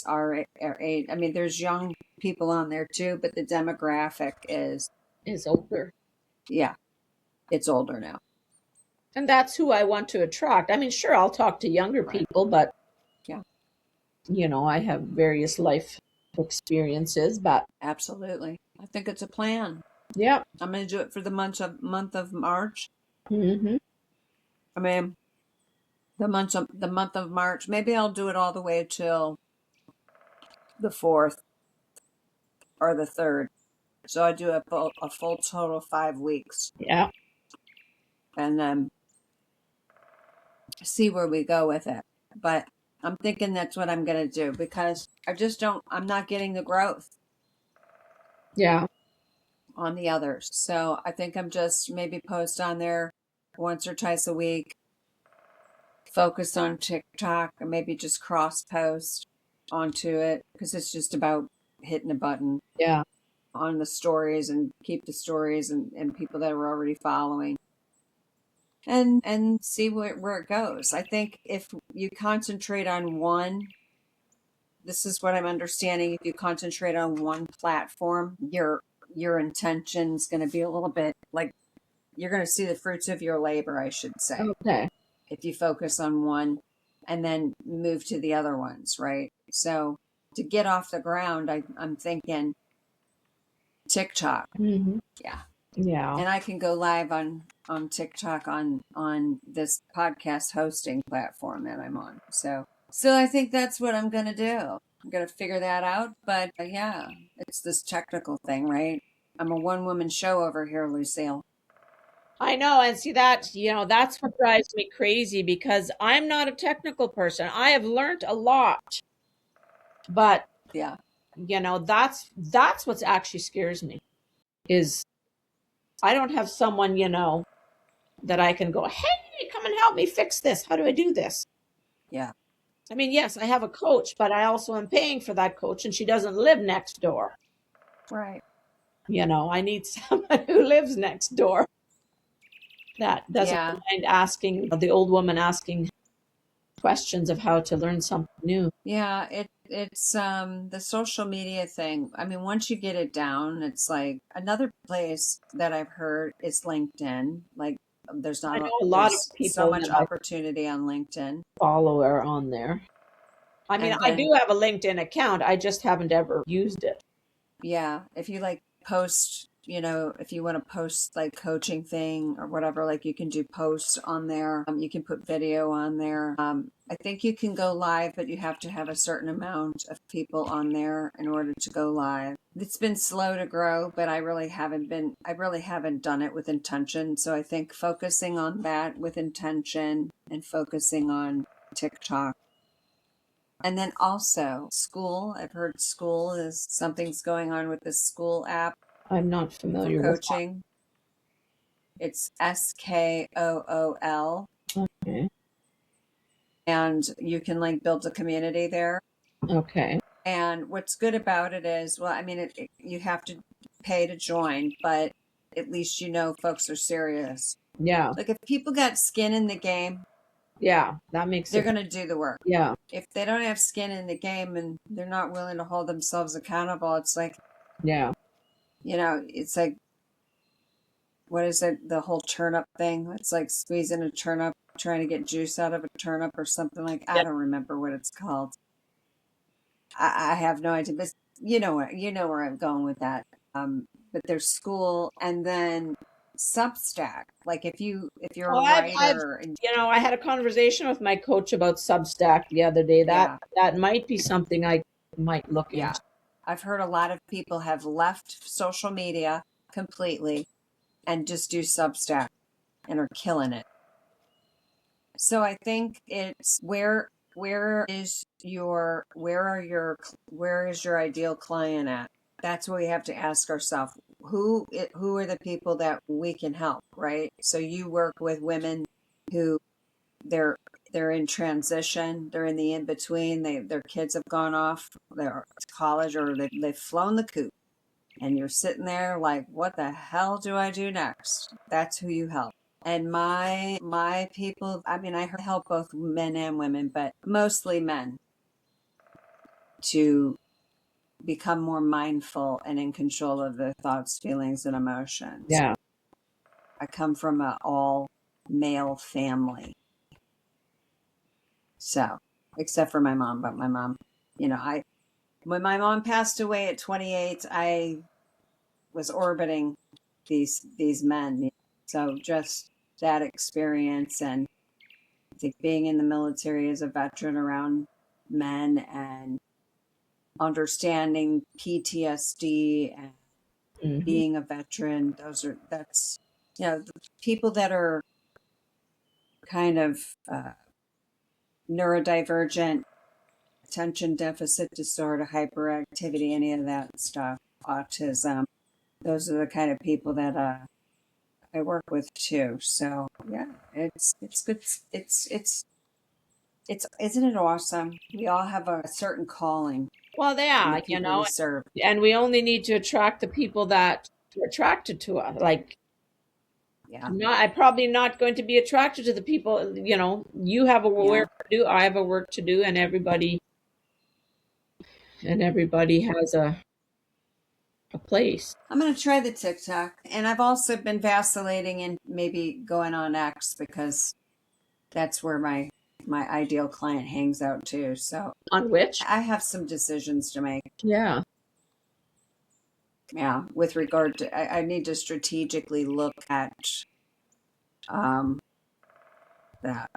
our age. I mean, there's young people on there too, but the demographic Is older. yeah, it's older now. And that's who I want to attract. I mean, sure, I'll talk to younger Right. people, but Yeah. I have various life experiences, but Absolutely. I think it's a plan. yeah. I'm going to do it for the month of March. Mm-hmm. I mean, the month of March. Maybe I'll do it all the way till the 4th or the 3rd. So I do a full total 5 weeks, Yeah. and then see where we go with it. But I'm thinking that's what I'm going to do, because I'm not getting the growth Yeah. on the others. So I think I'm just maybe post on there once or twice a week, focus on TikTok, or maybe just cross post onto it, because it's just about hitting a button Yeah. on the stories and keep the stories and people that are already following, and see where it goes. I think if you concentrate on one, this is what I'm understanding, if you concentrate on one platform, your intention's going to be a little bit like, you're going to see the fruits of your labor, I should say, Okay. if you focus on one and then move to the other ones, right? So to get off the ground, I'm thinking TikTok. Mm-hmm. Yeah. Yeah. And I can go live on TikTok on this podcast hosting platform that I'm on. So I think that's what I'm going to do. I'm going to figure that out. But yeah, it's this technical thing, right? I'm a one-woman show over here, Lucille. I know. And see that's what drives me crazy, because I'm not a technical person. I have learned a lot, but Yeah. that's what actually scares me, is I don't have someone, that I can go, hey, come and help me fix this. How do I do this? Yeah. I mean, yes, I have a coach, but I also am paying for that coach, and she doesn't live next door. Right. I need someone who lives next door that doesn't Yeah. mind asking the old woman asking questions of how to learn something new. Yeah, it's the social media thing. I mean, once you get it down, it's like another place that I've heard is LinkedIn. Like, I know a lot of there's so people much that I opportunity on LinkedIn. follow are on there. I mean, And I then do have a LinkedIn account. I just haven't ever used it. yeah, if you like post, if you want to post like coaching thing or whatever, like you can do posts on there. You can put video on there. I think you can go live, but you have to have a certain amount of people on there in order to go live. It's been slow to grow, but I really haven't done it with intention. So I think focusing on that with intention and focusing on TikTok. And then also school. I've heard school is something's going on with the school app I'm not for familiar with that. coaching. It's SKOOL. Okay. And you can like build a community there. Okay. And what's good about it is, well, I mean, you have to pay to join, but at least folks are serious. Yeah. Like if people got skin in the game, Yeah. That makes they're it. going to do the work. Yeah. If they don't have skin in the game and they're not willing to hold themselves accountable, it's like, Yeah. it's like, what is it? The whole turnip thing. It's like squeezing a turnip, trying to get juice out of a turnip or something like. I don't remember what it's called. I have no idea, but where I'm going with that. But there's school, and then Substack? Like if you're a Well, I've writer and I had a conversation with my coach about Substack the other day. That yeah, that might be something I might look yeah. into. I've heard a lot of people have left social media completely and just do Substack and are killing it. So I think it's where is your ideal client at? That's what we have to ask ourselves. Who are the people that we can help, right? So you work with women who they're they're in transition, they're in the in between, their kids have gone off their college or they've flown the coop, and you're sitting there like, what the hell do I do next? That's who you help. And my people, I mean, I help both men and women, but mostly men, to become more mindful and in control of their thoughts, feelings, and emotions. Yeah. I come from an all male family. So, except for my mom, but my mom, when my mom passed away at 28, I was orbiting these men. So just that experience, and I think being in the military as a veteran around men and understanding PTSD and Hmm. being a veteran, that's the people that are kind of neurodivergent, attention deficit disorder, hyperactivity, any of that stuff, autism. Those are the kind of people that I work with too. So yeah, it's good. It's isn't it awesome? We all have a certain calling Well, they in the are, people we serve. and we only need to attract the people that are attracted to us. Like, Yeah, I'm probably not going to be attracted to the people. You have a yeah. work to do, I have a work to do, and everybody has a place. I'm gonna try the TikTok, and I've also been vacillating in maybe going on X because that's where my ideal client hangs out too. So On which? I have some decisions to make. Yeah. Yeah, with regard to I need to strategically look at um that,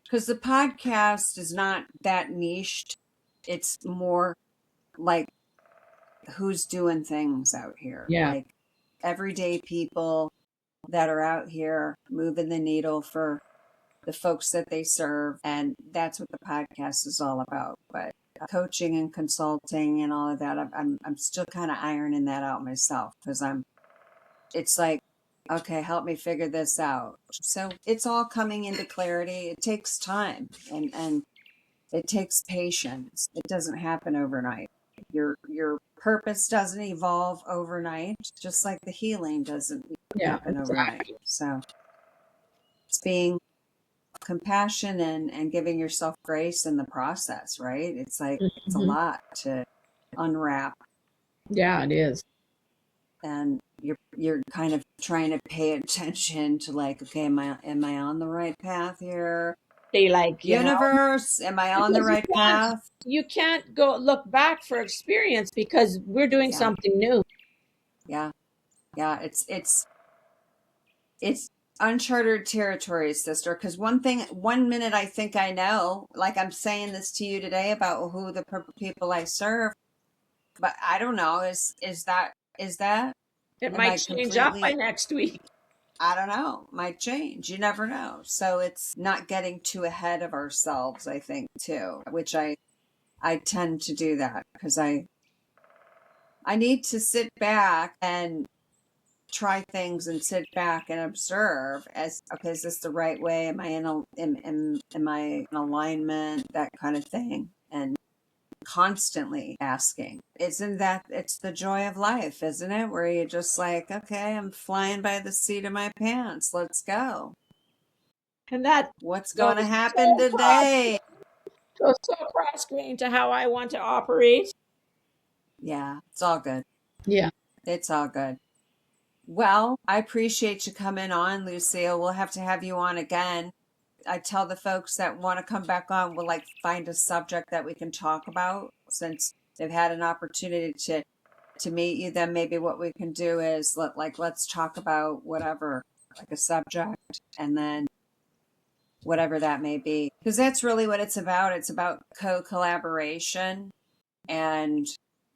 because the podcast is not that niched. It's more like who's doing things out here, Yeah. like everyday people that are out here moving the needle for the folks that they serve, and that's what the podcast is all about. But coaching and consulting and all of that, I'm still kind of ironing that out myself, because it's like, okay, help me figure this out. So it's all coming into clarity. It takes time, and it takes patience. It doesn't happen overnight. Your purpose doesn't evolve overnight, just like the healing doesn't Yeah. happen overnight. Exactly. So it's being compassion and giving yourself grace in the process, right? It's like it's a Mhm. lot to unwrap, Yeah, it is. and you're kind of trying to pay attention to, like, okay, am I on the right path here? They like, Universe, am I on the because right path? you can't go look back for experience because we're doing Yeah, something new. yeah, yeah. It's uncharted territory, sister. Because one minute I think I know, like I'm saying this to you today about who the people I serve, but I don't know. Is that? It Am might I change up by completely? next week. I don't know. Might change. You never know. So it's not getting too ahead of ourselves, I think, too, which I tend to do that because I need to sit back and try things and sit back and observe, as okay, is this the right way? Am I am I in alignment? That kind of thing. And constantly asking. Isn't that it's the joy of life, isn't it? Where you're just like, okay, I'm flying by the seat of my pants. Let's go. And that What's going to goes happen so today? cross grain to how I want to operate. Yeah, it's all good. Yeah. It's all good. Well, I appreciate you coming on, Lucille. We'll have to have you on again. I tell the folks that want to come back on, we'll like find a subject that we can talk about, since they've had an opportunity to to meet you, then maybe what we can do is let's talk about whatever, like a subject, and then whatever that may be, because that's really what it's about. It's about co-collaboration, and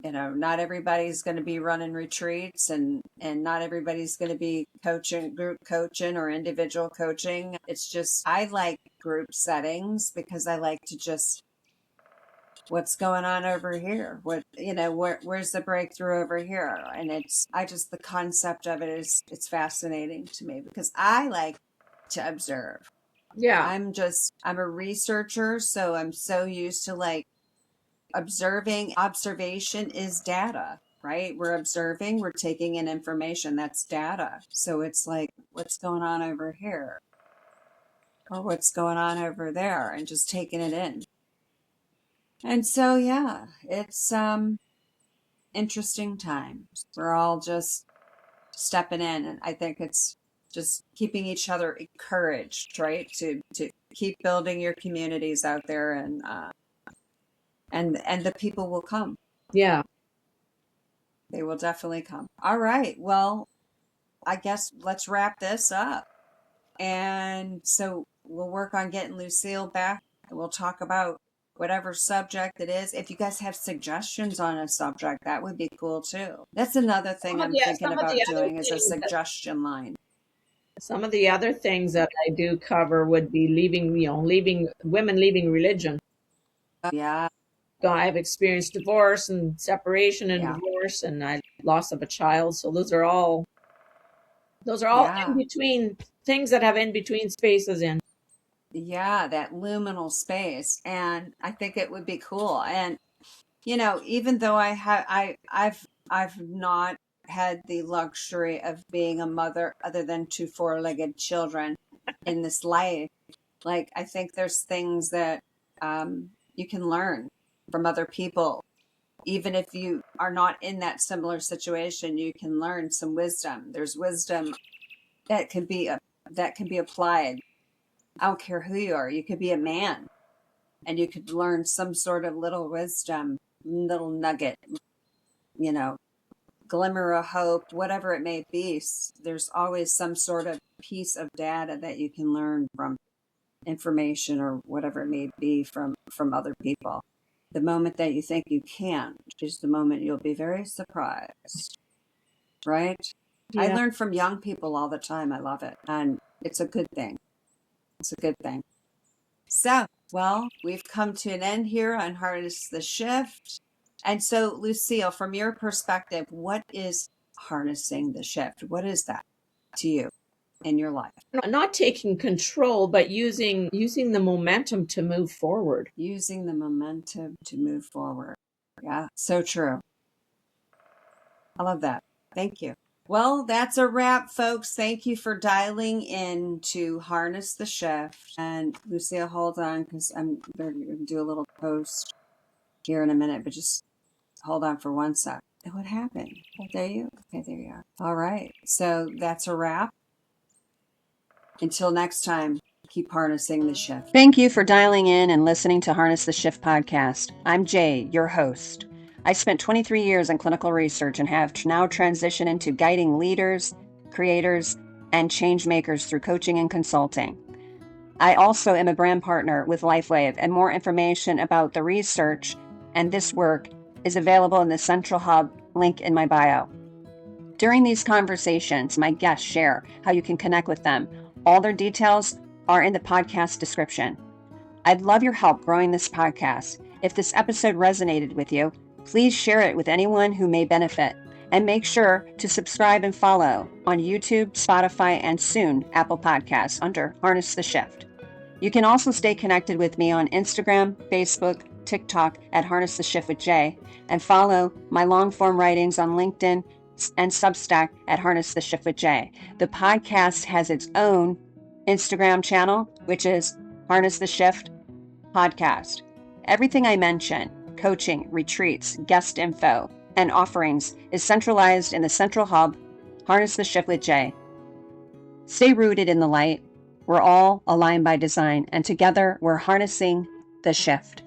not everybody's going to be running retreats, and not everybody's going to be coaching, group coaching or individual coaching. It's just, I like group settings because I like to just, what's going on over here? Where's the breakthrough over here? And the concept of it it's fascinating to me because I like to observe. Yeah. I'm a researcher, so I'm so used to like observing. Observation is data, right? We're observing, we're taking in information, that's data. So it's like, what's going on over here? Or what's going on over there, and just taking it in. And so, yeah, it's interesting times. We're all just stepping in, and I think it's just keeping each other encouraged, right? To keep building your communities out there, and the people will come. Yeah. They will definitely come. All right. Well, I guess let's wrap this up. And so we'll work on getting Lucille back, and we'll talk about whatever subject it is. If you guys have suggestions on a subject, that would be cool too. That's another thing I'm thinking about doing, is a suggestion line. Some of the other things that I do cover would be leaving women leaving religion. Yeah. So I've experienced divorce and separation and divorce, and I loss of a child. So those are all in between things that have in between spaces in. Yeah, that liminal space. And I think it would be cool. And, even though I've not had the luxury of being a mother other than to four-legged children in this life, like, I think there's things that you can learn from other people. Even if you are not in that similar situation, you can learn some wisdom. There's wisdom that can be applied. I don't care who you are. You could be a man, and you could learn some sort of little wisdom, little nugget, glimmer of hope, whatever it may be. There's always some sort of piece of data that you can learn from, information or whatever it may be from other people. The moment that you think you can't is the moment you'll be very surprised, right? Yeah. I learn from young people all the time. I love it. And it's a good thing. It's a good thing. So, well, we've come to an end here on Harness the Shift. And so, Lucille, from your perspective, what is harnessing the shift? What is that to you in your life? Not taking control, but using the momentum to move forward. Using the momentum to move forward. Yeah, so true. I love that. Thank you. Well, that's a wrap, folks. Thank you for dialing in to Harness the Shift. And Lucille, hold on, because I'm going to do a little post here in a minute, but just hold on for 1 sec. What happened? Oh, there you are. All right. So that's a wrap. Until next time, keep harnessing the shift. Thank you for dialing in and listening to Harness the Shift podcast. I'm Jay, your host. I spent 23 years in clinical research and have now transitioned into guiding leaders, creators, and change makers through coaching and consulting. I also am a brand partner with LifeWave, and more information about the research and this work is available in the Central Hub link in my bio. During these conversations, my guests share how you can connect with them. All their details are in the podcast description. I'd love your help growing this podcast. If this episode resonated with you, please share it with anyone who may benefit. And make sure to subscribe and follow on YouTube, Spotify, and soon Apple Podcasts under Harness the Shift. You can also stay connected with me on Instagram, Facebook, TikTok at Harness the Shift with Jay, and follow my long-form writings on LinkedIn and Substack at Harness the Shift with Jay. The podcast has its own Instagram channel, which is Harness the Shift Podcast. Everything I mention, coaching, retreats, guest info, and offerings is centralized in the Central Hub, Harness the Shift with Jay. Stay rooted in the light. We're all aligned by design, and together we're harnessing the shift.